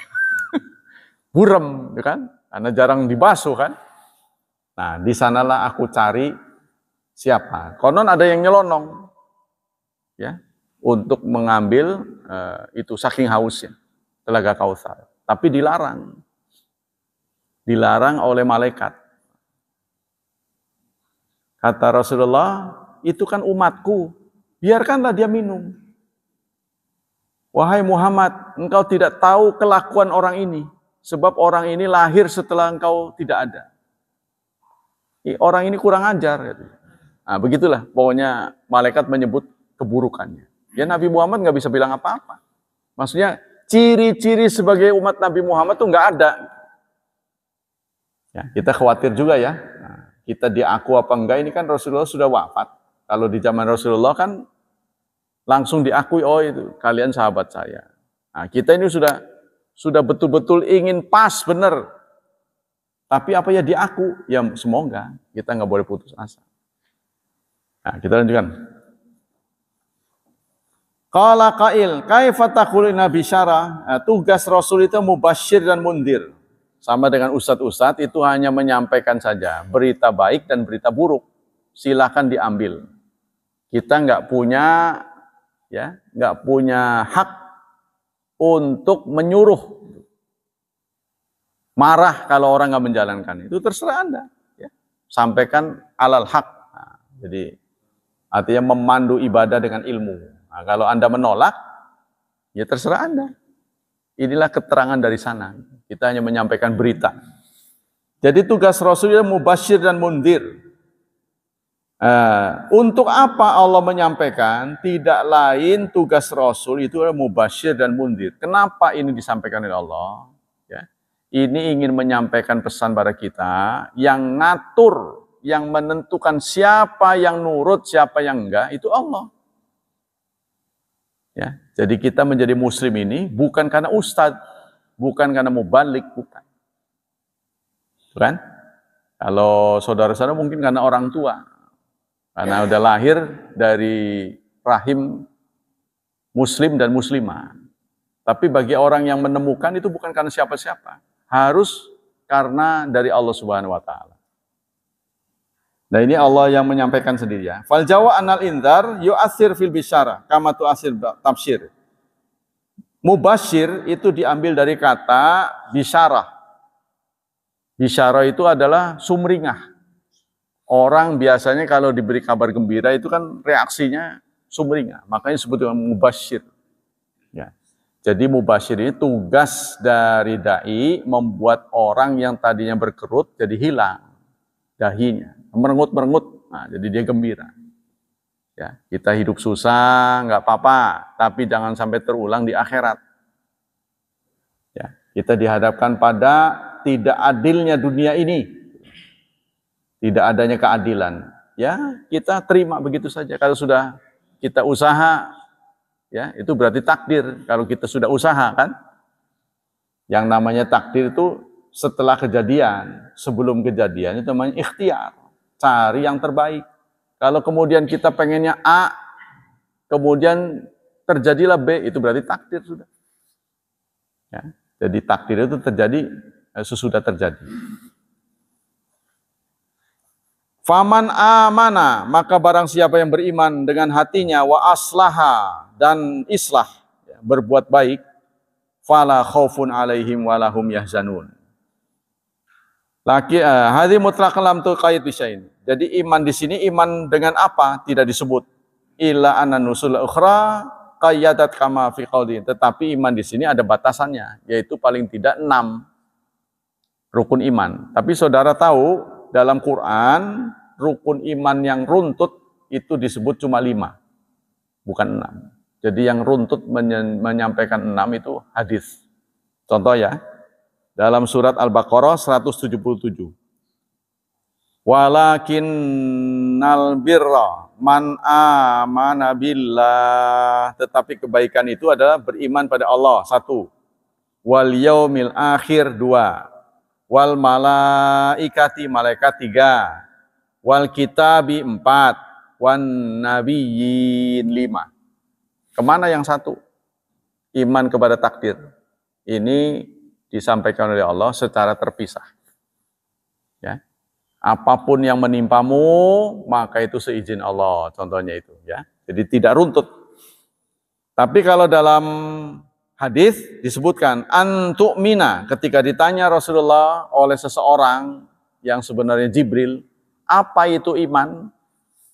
Burem, ya kan? Karena jarang dibasuh kan. Nah, di sanalah aku cari siapa. Konon ada yang nyelonong, ya, untuk mengambil itu saking hausnya telaga Kautsar. Tapi dilarang. dilarang oleh malaikat. Kata Rasulullah, itu kan umatku, biarkanlah dia minum. Wahai Muhammad, engkau tidak tahu kelakuan orang ini, sebab orang ini lahir setelah engkau tidak ada. Orang ini kurang ajar. Nah, begitulah pokoknya malaikat menyebut keburukannya. Ya Nabi Muhammad nggak bisa bilang apa-apa. Maksudnya ciri-ciri sebagai umat Nabi Muhammad tuh nggak ada. Ya, kita khawatir juga ya. Nah, kita diaku apa enggak, ini kan Rasulullah sudah wafat. Kalau di zaman Rasulullah kan langsung diakui, oh itu kalian sahabat saya. Nah, kita ini sudah betul-betul ingin pas benar. Tapi apa ya diaku? Ya semoga kita nggak boleh putus asa. Nah, kita lanjutkan. Qala qail, kaifa taquluna bisyara? Nah, tugas Rasul itu mubasyir dan mundir. Sama dengan ustadz-ustadz itu hanya menyampaikan saja berita baik dan berita buruk. Silakan diambil. Kita nggak punya hak untuk menyuruh. Marah kalau orang nggak menjalankan. Itu terserah Anda. Ya. Sampaikan alal haq. Nah, jadi artinya memandu ibadah dengan ilmu. Nah, kalau Anda menolak, ya terserah Anda. Inilah keterangan dari sana. Kita hanya menyampaikan berita. Jadi tugas Rasul itu mubasyir dan mundir. Untuk apa Allah menyampaikan? Tidak lain tugas Rasul itu adalah mubasyir dan mundir. Kenapa ini disampaikan oleh Allah? Ya. Ini ingin menyampaikan pesan pada kita, yang ngatur, yang menentukan siapa yang nurut, siapa yang enggak, itu Allah. Ya, jadi kita menjadi muslim ini bukan karena ustadz, bukan karena mubalik, bukan. Kan? Kalau saudara-saudara mungkin karena orang tua, karena udah lahir dari rahim muslim dan muslimah. Tapi bagi orang yang menemukan itu bukan karena siapa-siapa, harus karena dari Allah Subhanahu wa taala. Nah, ini Allah yang menyampaikan sendiri ya. Fal jawa anal indar yu'athir fil bisyara kama tu'athir tafsir. Mubasyir itu diambil dari kata bisyarah. Bisyarah itu adalah sumringah. Orang biasanya kalau diberi kabar gembira itu kan reaksinya sumringah. Makanya disebut dengan mubasyir. Ya. Jadi mubasyir ini tugas dari dai membuat orang yang tadinya berkerut jadi hilang dahinya, merengut-merengut. Nah, jadi dia gembira. Ya, kita hidup susah nggak apa-apa, tapi jangan sampai terulang di akhirat. Ya, kita dihadapkan pada tidak adilnya dunia ini, tidak adanya keadilan. Ya, kita terima begitu saja. Kalau sudah kita usaha, ya itu berarti takdir. Kalau kita sudah usaha kan, yang namanya takdir itu setelah kejadian, sebelum kejadian itu namanya ikhtiar, cari yang terbaik. Kalau kemudian kita pengennya A, kemudian terjadilah B, itu berarti takdir sudah. Ya, jadi takdir itu terjadi sesudah terjadi. Faman amana, maka barang siapa yang beriman dengan hatinya, wa aslaha, dan islah, ya, berbuat baik, fala khaufun alaihim walahum yahzanun. Laki hadhi mutlaq lam tuqayyid bisyai'in. Jadi iman di sini iman dengan apa tidak disebut. Illa anna nusul ukhra qayyadat kama fi qauli. Tetapi iman di sini ada batasannya, yaitu paling tidak 6 rukun iman. Tapi saudara tahu dalam Quran rukun iman yang runtut itu disebut cuma 5, bukan 6. Jadi yang runtut menyampaikan 6 itu hadis. Contoh ya, dalam surat Al-Baqarah 177. Walakinnal birra man amana billah. Tetapi kebaikan itu adalah beriman pada Allah, 1. Wal yaumil akhir, 2. Wal malaikati, malaikat, 3. Wal kitabi, 4. Wan nabiyyin, 5. Kemana yang 1? Iman kepada takdir. Ini disampaikan oleh Allah secara terpisah. Ya. Apapun yang menimpamu, maka itu seizin Allah, contohnya itu. Ya. Jadi tidak runtut. Tapi kalau dalam hadis disebutkan antu'mina, ketika ditanya Rasulullah oleh seseorang yang sebenarnya Jibril, apa itu iman?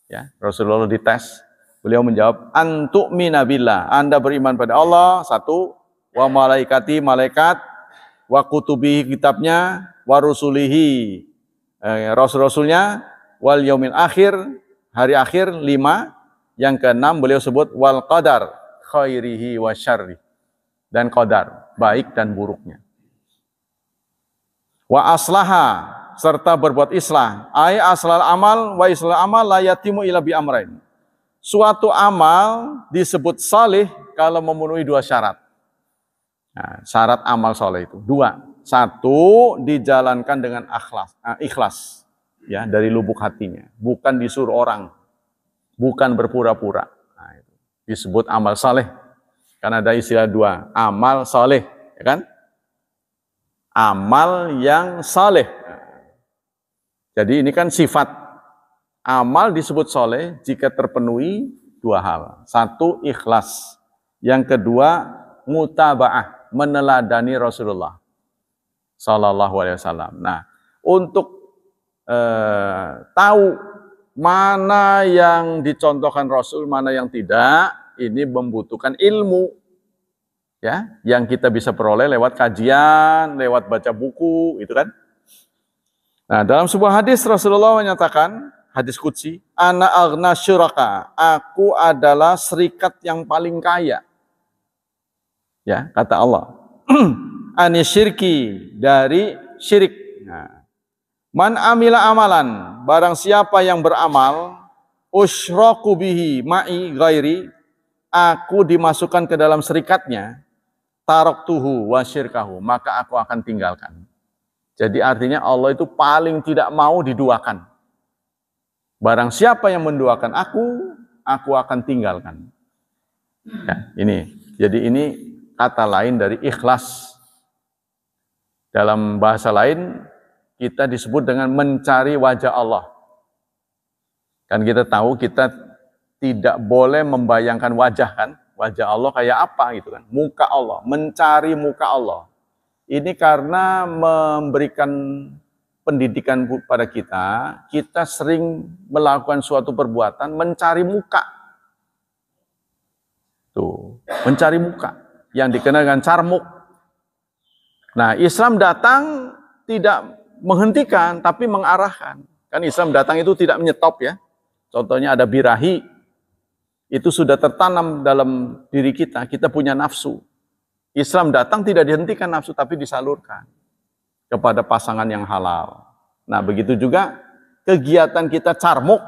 Ya, Rasulullah dites, beliau menjawab antu'mina billah, Anda beriman pada Allah, satu, wa malaikati, malaikat, wa kutubihi, kitabnya, wa rusulihi, rasul-rasulnya, wal yaumil akhir, hari akhir, 5. Yang keenam beliau sebut wal qadar khairihi wa syarri, dan qadar baik dan buruknya. Wa aslaha, serta berbuat islah, ai aslal amal wa islal amal la yatimu illa bi amrain. Suatu amal disebut saleh kalau memenuhi 2 syarat. Nah, syarat amal saleh itu 2. Satu, dijalankan dengan ikhlas, ya, dari lubuk hatinya, bukan disuruh orang, bukan berpura-pura. Nah, itu disebut amal saleh. Karena ada istilah 2, amal saleh, ya kan? Amal yang saleh. Jadi ini kan sifat. Amal disebut saleh jika terpenuhi 2 hal. 1, ikhlas. Yang kedua, mutaba'ah, meneladani Rasulullah sallallahu alaihi wasallam. Nah, untuk tahu mana yang dicontohkan Rasul, mana yang tidak, ini membutuhkan ilmu, ya, yang kita bisa peroleh lewat kajian, lewat baca buku, itu kan. Nah, dalam sebuah hadis Rasulullah menyatakan, hadis qudsi, ana aghna syuraka, aku adalah serikat yang paling kaya. Ya, kata Allah. Ani syirki, dari syirik. Nah, man amila amalan, barang siapa yang beramal, usyraku bihi ma'i ghairi, aku dimasukkan ke dalam serikatnya, taraktuhu wa syirkahu, maka aku akan tinggalkan. Jadi artinya Allah itu paling tidak mau diduakan. Barang siapa yang menduakan aku akan tinggalkan. Ya, ini. Jadi ini kata lain dari ikhlas. Dalam bahasa lain, kita disebut dengan mencari wajah Allah. Kan kita tahu kita tidak boleh membayangkan wajah, kan? Wajah Allah kayak apa gitu kan? Muka Allah, mencari muka Allah. Ini karena memberikan pendidikan pada kita sering melakukan suatu perbuatan mencari muka. Tuh, mencari muka yang dikenal dengan carmuk. Nah, Islam datang tidak menghentikan, tapi mengarahkan. Kan Islam datang itu tidak menyetop, ya. Contohnya ada birahi, itu sudah tertanam dalam diri kita punya nafsu. Islam datang tidak dihentikan nafsu, tapi disalurkan kepada pasangan yang halal. Nah, begitu juga kegiatan kita carmuk,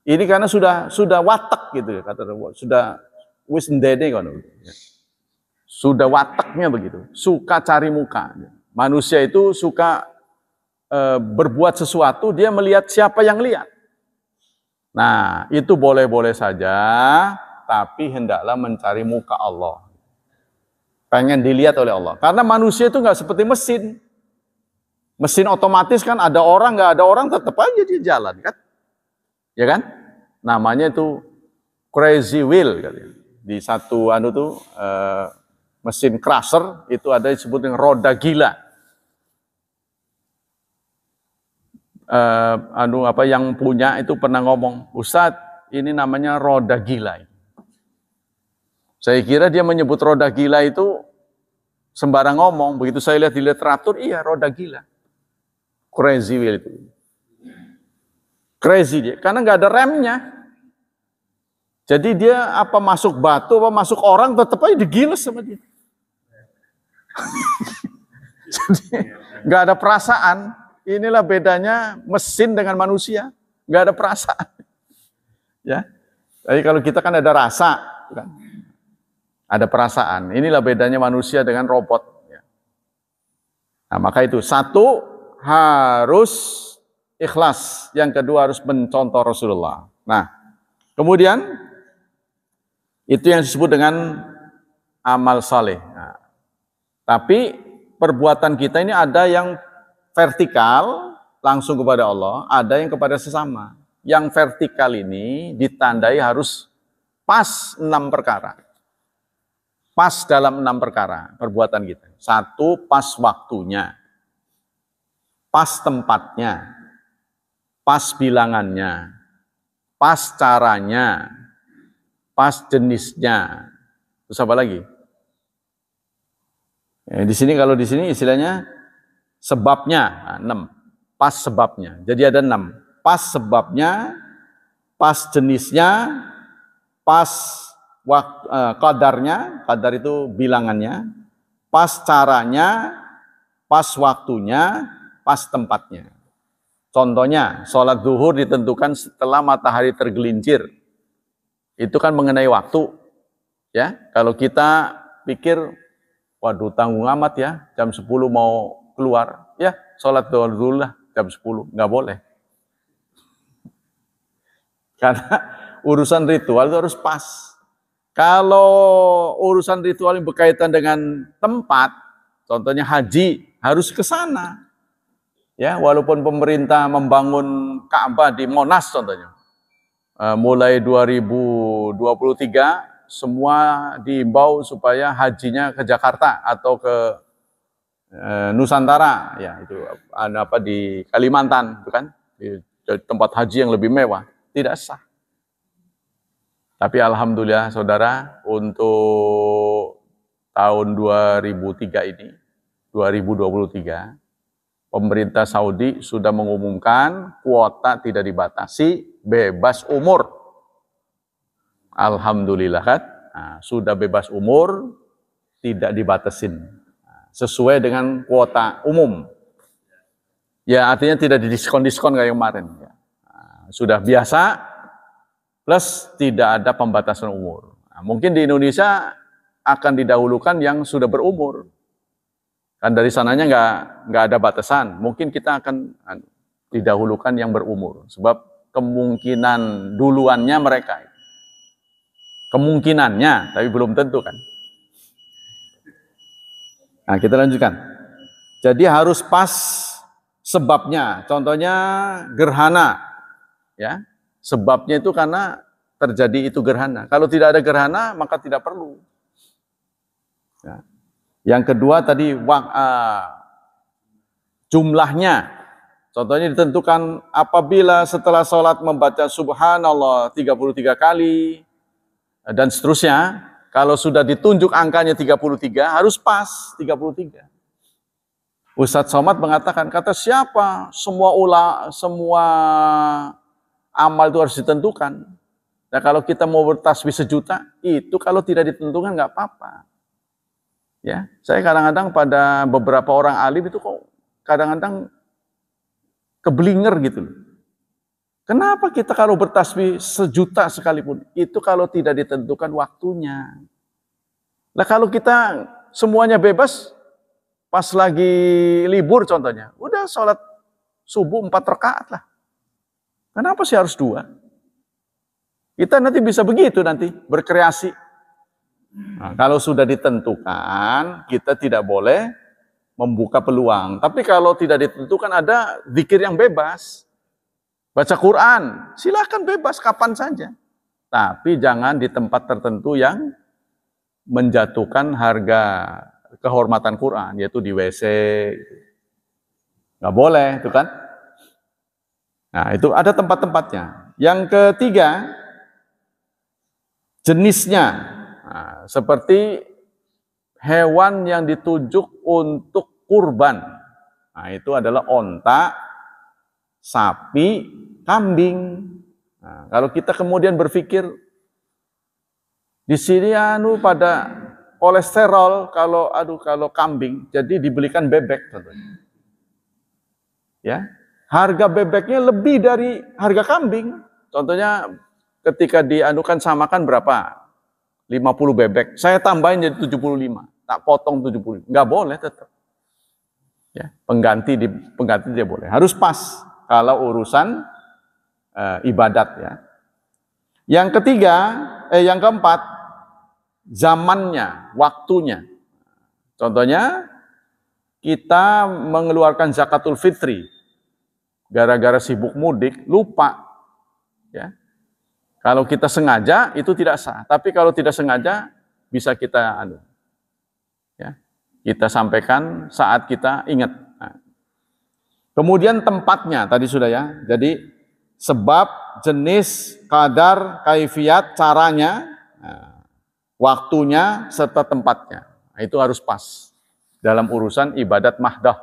ini karena sudah watak gitu, kata sudah wis ndene kono. Sudah wataknya begitu, suka cari muka. Manusia itu suka berbuat sesuatu, dia melihat siapa yang lihat. Nah, itu boleh-boleh saja, tapi hendaklah mencari muka Allah. Pengen dilihat oleh Allah. Karena manusia itu nggak seperti mesin. Mesin otomatis kan, ada orang, nggak ada orang, tetap aja dia jalan, kan? Ya kan? Namanya itu crazy wheel. Katanya. Di satu mesin crusher itu ada disebut dengan roda gila. Yang punya itu pernah ngomong, Ustadz, ini namanya roda gila. Saya kira dia menyebut roda gila itu sembarang ngomong. Begitu saya lihat di literatur, iya roda gila. Crazy wheel itu. Crazy dia, karena nggak ada remnya. Jadi dia apa masuk batu, apa masuk orang, tetap aja digiles sama dia. Jadi nggak ada perasaan. Inilah bedanya mesin dengan manusia, nggak ada perasaan. Ya, tapi kalau kita kan ada rasa, kan? Ada perasaan. Inilah bedanya manusia dengan robot. Ya. Nah, maka itu satu harus ikhlas, yang kedua harus mencontoh Rasulullah. Nah, kemudian itu yang disebut dengan amal saleh. Nah, tapi perbuatan kita ini ada yang vertikal, langsung kepada Allah, ada yang kepada sesama. Yang vertikal ini ditandai harus pas 6 perkara. pas dalam 6 perkara perbuatan kita. 1, pas waktunya, pas tempatnya, pas bilangannya, pas caranya, pas jenisnya. Terus apa lagi? Di sini kalau di sini istilahnya sebabnya, 6. Pas sebabnya. Jadi ada 6. Pas sebabnya, pas jenisnya, pas qadarnya, qadar itu bilangannya, pas caranya, pas waktunya, pas tempatnya. Contohnya, sholat zuhur ditentukan setelah matahari tergelincir. Itu kan mengenai waktu. Ya, kalau kita pikir, waduh tanggung amat ya, jam 10 mau keluar, ya sholat zuhur dulu lah jam 10, nggak boleh. Karena urusan ritual itu harus pas. Kalau urusan ritual yang berkaitan dengan tempat, contohnya haji, harus ke sana. Ya, walaupun pemerintah membangun Ka'bah di Monas contohnya. Mulai 2023 semua diimbau supaya hajinya ke Jakarta atau ke Nusantara, ya itu apa di Kalimantan, itu kan di tempat haji yang lebih mewah, tidak sah. Tapi alhamdulillah saudara, untuk tahun 2003 ini, 2023, pemerintah Saudi sudah mengumumkan kuota tidak dibatasi, bebas umur. Alhamdulillah kan, sudah bebas umur, tidak dibatasin, sesuai dengan kuota umum. Ya artinya tidak didiskon-diskon kayak kemarin. Sudah biasa, plus tidak ada pembatasan umur. Mungkin di Indonesia akan didahulukan yang sudah berumur. Kan dari sananya nggak ada batasan. Mungkin kita akan didahulukan yang berumur. Sebab kemungkinan duluannya mereka. Kemungkinannya, tapi belum tentu kan. Nah kita lanjutkan. Jadi harus pas sebabnya. Contohnya gerhana. Ya, sebabnya itu karena terjadi itu gerhana. Kalau tidak ada gerhana, maka tidak perlu. Ya. Yang kedua tadi jumlahnya. Contohnya ditentukan apabila setelah sholat membaca subhanallah 33 kali dan seterusnya. Kalau sudah ditunjuk angkanya 33, harus pas 33. Ustadz Somad mengatakan, kata siapa? Semua amal itu harus ditentukan. Nah kalau kita mau bertasbih 1.000.000, itu kalau tidak ditentukan nggak apa-apa. Ya, saya kadang-kadang pada beberapa orang alim itu kok kadang-kadang keblinger gitu loh. Kenapa kita kalau bertasbih 1.000.000 sekalipun, itu kalau tidak ditentukan waktunya. Nah kalau kita semuanya bebas, pas lagi libur contohnya, udah sholat subuh 4 rakaat lah. Kenapa sih harus 2? Kita nanti bisa begitu nanti, berkreasi. Nah, kalau sudah ditentukan, kita tidak boleh membuka peluang. Tapi kalau tidak ditentukan, ada zikir yang bebas. Baca Quran, silakan bebas kapan saja. Tapi jangan di tempat tertentu yang menjatuhkan harga kehormatan Quran, yaitu di WC. Nggak boleh, itu kan? Nah, itu ada tempat-tempatnya. Yang ketiga, jenisnya. Nah, seperti hewan yang ditunjuk untuk kurban. Nah, itu adalah onta, sapi, kambing. Nah, kalau kita kemudian berpikir di sini pada kolesterol kalau kambing, jadi dibelikan bebek contohnya. Ya, harga bebeknya lebih dari harga kambing. Contohnya ketika dianukan samakan berapa? 50 bebek. Saya tambahin jadi 75. Tak potong 75. Nggak boleh tetap. Ya, pengganti dia boleh. Harus pas kalau urusan ibadat ya. Yang keempat, zamannya, waktunya. Contohnya kita mengeluarkan zakatul fitri gara-gara sibuk mudik, lupa. Ya. Kalau kita sengaja itu tidak sah, tapi kalau tidak sengaja bisa kita Kita sampaikan saat kita ingat. Nah, kemudian tempatnya tadi sudah ya. Jadi sebab, jenis, kadar, kaifiat, caranya, waktunya, serta tempatnya. Nah, itu harus pas dalam urusan ibadat mahdah.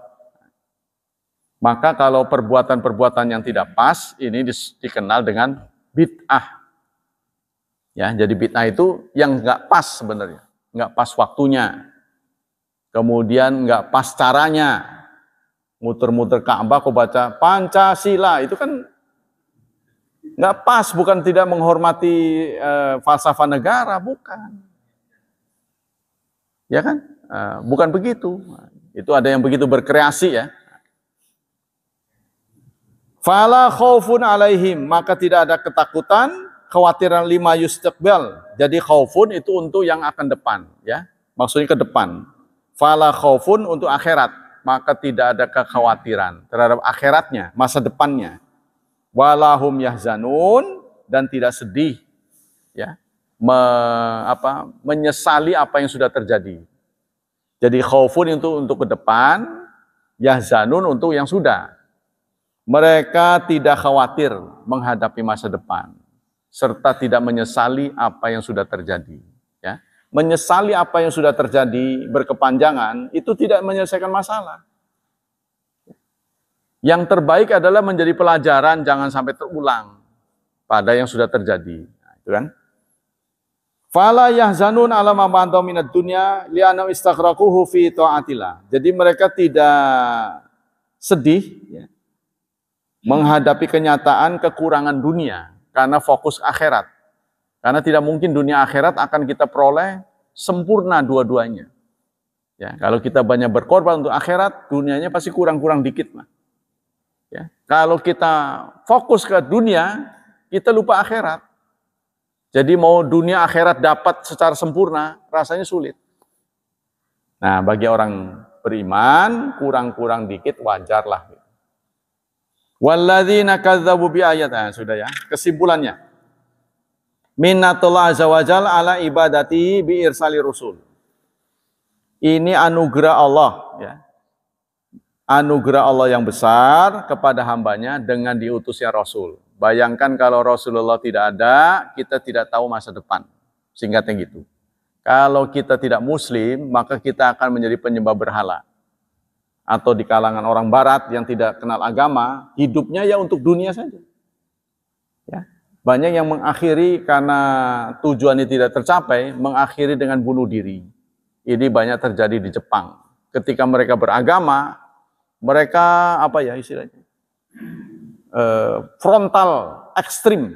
Maka kalau perbuatan-perbuatan yang tidak pas, ini dikenal dengan bid'ah. Ya, jadi bid'ah itu yang nggak pas sebenarnya, nggak pas waktunya, kemudian nggak pas caranya. Muter-muter Ka'bah kok baca Pancasila, itu kan nggak pas, bukan tidak menghormati falsafah negara, bukan. Ya kan? Bukan begitu. Itu ada yang begitu berkreasi ya. Fala khaufun alaihim, maka tidak ada ketakutan, khawatiran lima yustaqbal. Jadi khaufun itu untuk yang akan depan, ya. Maksudnya ke depan. Fala khaufun untuk akhirat, maka tidak ada kekhawatiran terhadap akhiratnya, masa depannya. Walahum yahzanun, dan tidak sedih, ya. Menyesali apa yang sudah terjadi. Jadi khaufun itu untuk ke depan, yahzanun untuk yang sudah. Mereka tidak khawatir menghadapi masa depan, serta tidak menyesali apa yang sudah terjadi. Ya. Menyesali apa yang sudah terjadi berkepanjangan, itu tidak menyelesaikan masalah. Yang terbaik adalah menjadi pelajaran, jangan sampai terulang pada yang sudah terjadi. Nah, itu kan? Fala yahzanun ala ma ba'da minad dunya li'anna istaghraquhu fi ta'atillah. Jadi mereka tidak sedih, ya, menghadapi kenyataan kekurangan dunia karena fokus akhirat. Karena tidak mungkin dunia akhirat akan kita peroleh sempurna dua-duanya. Ya, kalau kita banyak berkorban untuk akhirat, dunianya pasti kurang-kurang dikit, mah. Ya, kalau kita fokus ke dunia, kita lupa akhirat. Jadi mau dunia akhirat dapat secara sempurna, rasanya sulit. Nah, bagi orang beriman, kurang-kurang dikit wajarlah. Walladzina kadzdzabu bi ayatina, sudah ya. Kesimpulannya, minnatullah azza wajal ala ibadati bi irsali rusul. Ini anugerah Allah, ya. Anugerah Allah yang besar kepada hambanya dengan diutusnya Rasul. Bayangkan kalau Rasulullah tidak ada, kita tidak tahu masa depan. Singkatnya gitu. Kalau kita tidak muslim, maka kita akan menjadi penyembah berhala. Atau di kalangan orang barat yang tidak kenal agama, hidupnya ya untuk dunia saja. Ya. Banyak yang mengakhiri karena tujuannya tidak tercapai, mengakhiri dengan bunuh diri. Ini banyak terjadi di Jepang. Ketika mereka beragama, mereka apa ya istilahnya? Frontal, ekstrim.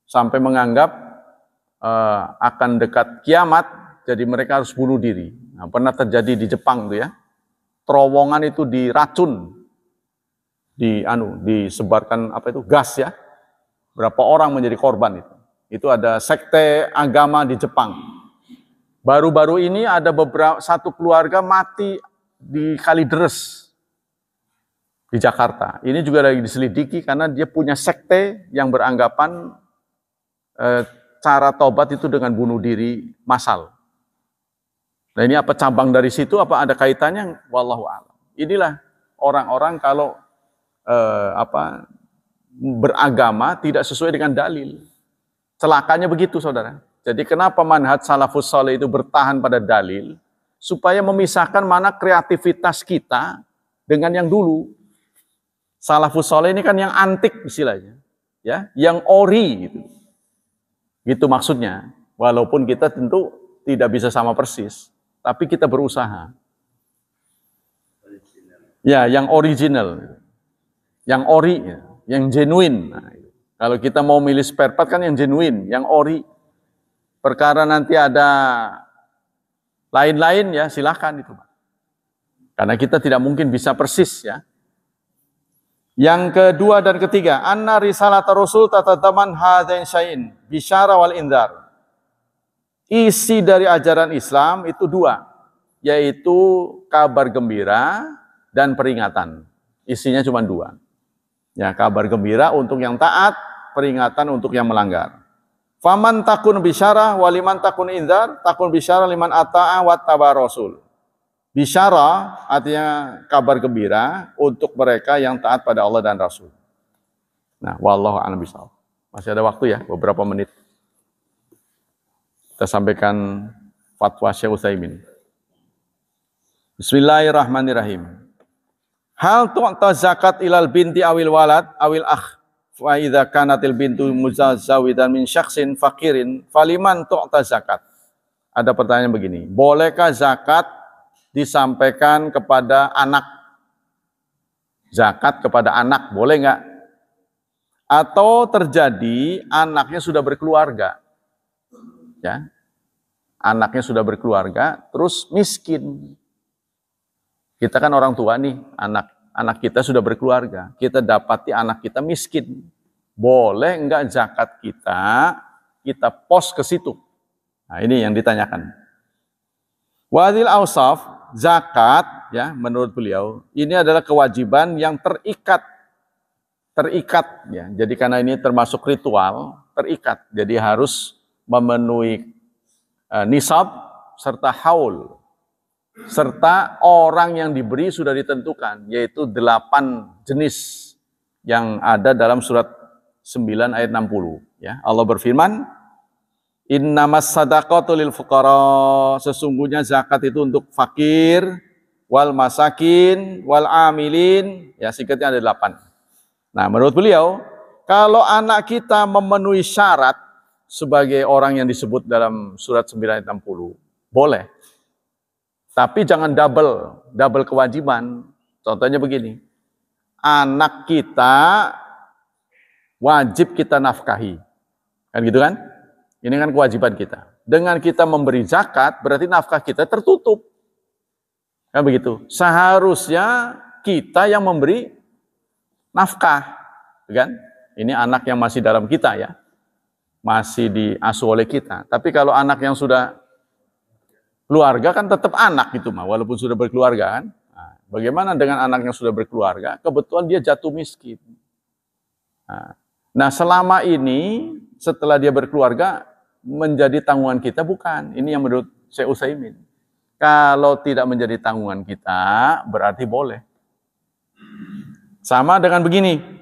Sampai menganggap akan dekat kiamat, jadi mereka harus bunuh diri. Nah, pernah terjadi di Jepang tuh ya. Terowongan itu diracun, disebarkan gas ya. Berapa orang menjadi korban itu. Itu ada sekte agama di Jepang. Baru-baru ini ada satu keluarga mati di Kalideres di Jakarta. Ini juga lagi diselidiki karena dia punya sekte yang beranggapan cara tobat itu dengan bunuh diri massal. Nah, ini apa cabang dari situ, apa ada kaitannya? Wallahu a'lam. Inilah orang-orang kalau beragama tidak sesuai dengan dalil. Celakanya begitu, saudara. Jadi kenapa manhaj salafus saleh itu bertahan pada dalil? Supaya memisahkan mana kreativitas kita dengan yang dulu. Salafus saleh ini kan yang antik istilahnya, ya, yang ori gitu. Gitu maksudnya. Walaupun kita tentu tidak bisa sama persis. Tapi kita berusaha. Ya, yang original. Yang ori, yang genuine. Nah, kalau kita mau milih spare part kan yang genuine, yang ori. Perkara nanti ada lain-lain ya, silakan itu. Karena kita tidak mungkin bisa persis ya. Yang kedua dan ketiga, anna risalat rasul tatadaman hadain syai'in, bisyara wal indar. Isi dari ajaran Islam itu dua, yaitu kabar gembira dan peringatan. Isinya cuma dua. Ya, kabar gembira untuk yang taat, peringatan untuk yang melanggar. Faman takun bisyarah waliman takun indar, takun bisyarah liman ata'a wa taba rasul. Bisyara artinya kabar gembira untuk mereka yang taat pada Allah dan Rasul. Nah, wallahu a'lam bishawab. Masih ada waktu ya, beberapa menit. Kita sampaikan fatwa Syekh Utsaimin. Bismillahirrahmanirrahim. Hal tu'ta zakat ilal binti awil walad awil akh wa idza kanatil bintu muzazzawidan min syakhsin fakirin faliman tu'ta zakat. Ada pertanyaan begini, bolehkah zakat disampaikan kepada anak? Zakat kepada anak boleh nggak? Atau terjadi anaknya sudah berkeluarga, ya, anaknya sudah berkeluarga, terus miskin. Kita kan orang tua nih, anak kita sudah berkeluarga, kita dapati anak kita miskin. Boleh enggak zakat kita pos ke situ? Nah, ini yang ditanyakan. Wadil awsaf, zakat, ya, menurut beliau, ini adalah kewajiban yang terikat, ya. Jadi karena ini termasuk ritual, terikat. Jadi harus memenuhi nisab serta haul. Serta orang yang diberi sudah ditentukan, yaitu 8 jenis yang ada dalam surat 9 ayat 60. Ya, Allah berfirman, innamas sadaqatu lil fuqara, sesungguhnya zakat itu untuk fakir, wal masakin, wal amilin, ya singkatnya ada 8. Nah, menurut beliau, kalau anak kita memenuhi syarat sebagai orang yang disebut dalam surat 9 ayat 60, boleh. Tapi jangan double kewajiban. Contohnya begini, anak kita wajib kita nafkahi. Kan gitu kan? Ini kan kewajiban kita. Dengan kita memberi zakat, berarti nafkah kita tertutup. Kan begitu. Seharusnya kita yang memberi nafkah. Kan? Ini anak yang masih dalam kita ya. Masih diasuh oleh kita. Tapi kalau anak yang sudah keluarga kan tetap anak gitu mah, walaupun sudah berkeluarga kan. Nah, bagaimana dengan anak yang sudah berkeluarga? Kebetulan dia jatuh miskin. Nah, selama ini setelah dia berkeluarga menjadi tanggungan kita bukan. Ini yang menurut Syekh Utsaimin. Kalau tidak menjadi tanggungan kita berarti boleh. Sama dengan begini.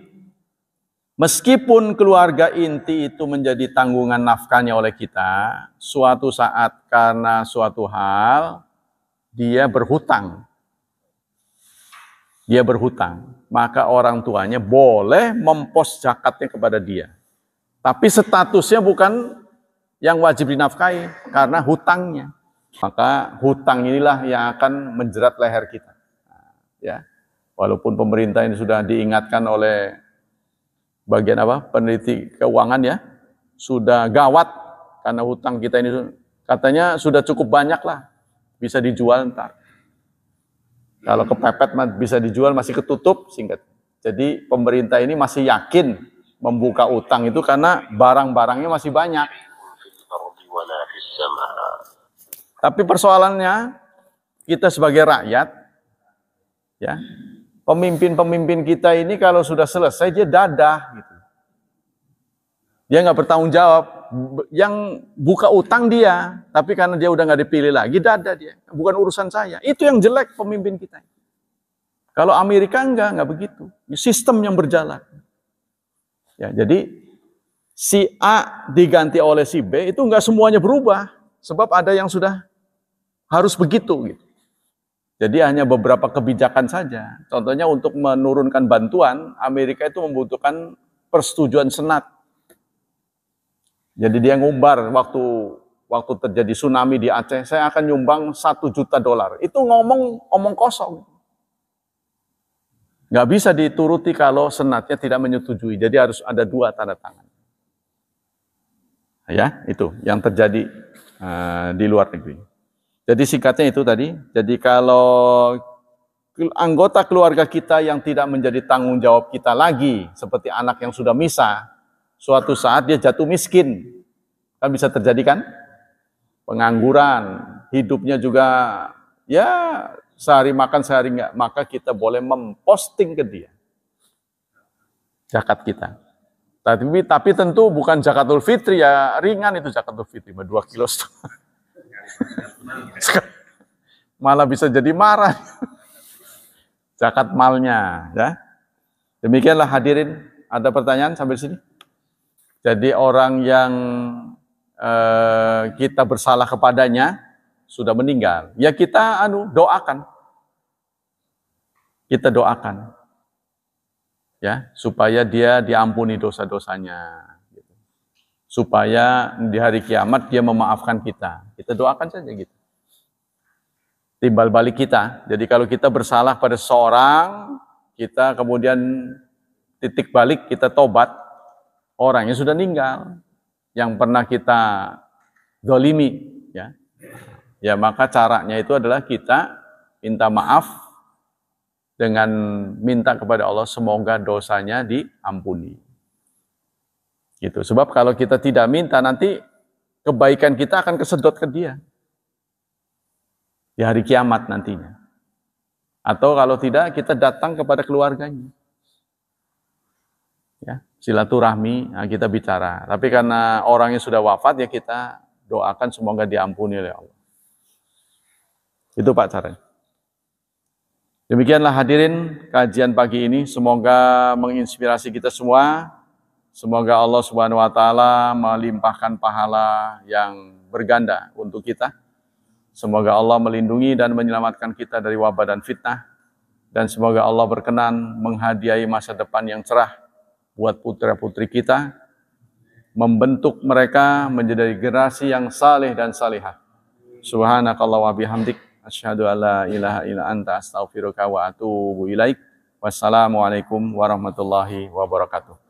Meskipun keluarga inti itu menjadi tanggungan nafkahnya oleh kita, suatu saat karena suatu hal, dia berhutang. Maka orang tuanya boleh mempos zakatnya kepada dia. Tapi statusnya bukan yang wajib dinafkahi, karena hutangnya. Maka hutang inilah yang akan menjerat leher kita. Ya, walaupun pemerintah ini sudah diingatkan oleh bagian peneliti keuangan ya, sudah gawat karena hutang kita ini katanya sudah cukup banyak lah, bisa dijual ntar. Kalau kepepet bisa dijual, masih ketutup singkat. Jadi pemerintah ini masih yakin membuka utang itu karena barang-barangnya masih banyak. Tapi persoalannya kita sebagai rakyat, ya, pemimpin-pemimpin kita ini kalau sudah selesai dia dadah gitu. Dia nggak bertanggung jawab. Yang buka utang dia, tapi karena dia udah nggak dipilih lagi dadah dia. Bukan urusan saya. Itu yang jelek pemimpin kita. Kalau Amerika nggak begitu. Sistem yang berjalan. Ya, jadi si A diganti oleh si B itu nggak semuanya berubah, sebab ada yang sudah harus begitu gitu. Jadi hanya beberapa kebijakan saja. Contohnya untuk menurunkan bantuan, Amerika itu membutuhkan persetujuan Senat. Jadi dia ngumbar waktu terjadi tsunami di Aceh, saya akan nyumbang $1 juta. Itu ngomong kosong. Nggak bisa dituruti kalau Senatnya tidak menyetujui. Jadi harus ada 2 tanda tangan. Ya, itu yang terjadi di luar negeri. Jadi singkatnya itu tadi, jadi kalau anggota keluarga kita yang tidak menjadi tanggung jawab kita lagi, seperti anak yang sudah misah, suatu saat dia jatuh miskin, kan bisa terjadi kan? Pengangguran, hidupnya juga ya sehari makan sehari enggak, maka kita boleh memposting ke dia zakat kita. Tapi tentu bukan zakatul fitri ya, ringan itu zakatul fitri, 2,5 kilo. malah bisa jadi marah. Zakat malnya, ya. Demikianlah hadirin. Ada pertanyaan sampai sini? Jadi orang yang kita bersalah kepadanya sudah meninggal, ya kita doakan. Kita doakan, ya, supaya dia diampuni dosa-dosanya, supaya di hari kiamat dia memaafkan kita. Kita doakan saja gitu. Timbal balik kita. Jadi kalau kita bersalah pada seorang, kita kemudian titik balik, kita tobat, orangnya sudah meninggal, yang pernah kita zalimi, ya maka caranya itu adalah kita minta maaf dengan minta kepada Allah semoga dosanya diampuni. Gitu. Sebab kalau kita tidak minta, nanti kebaikan kita akan kesedot ke dia di hari kiamat nantinya. Atau kalau tidak, kita datang kepada keluarganya. Ya, silaturahmi, nah kita bicara. Tapi karena orangnya sudah wafat, ya kita doakan semoga diampuni oleh Allah. Itu Pak caranya. Demikianlah hadirin kajian pagi ini. Semoga menginspirasi kita semua. Semoga Allah Subhanahu wa taala melimpahkan pahala yang berganda untuk kita. Semoga Allah melindungi dan menyelamatkan kita dari wabah dan fitnah. Dan semoga Allah berkenan menghadiahi masa depan yang cerah buat putra-putri kita, membentuk mereka menjadi generasi yang saleh dan salihah. Subhanakallah wa bihamdik, asyhadu an la ilaha illa anta astaghfiruka wa atubu ilaik. Wassalamualaikum warahmatullahi wabarakatuh.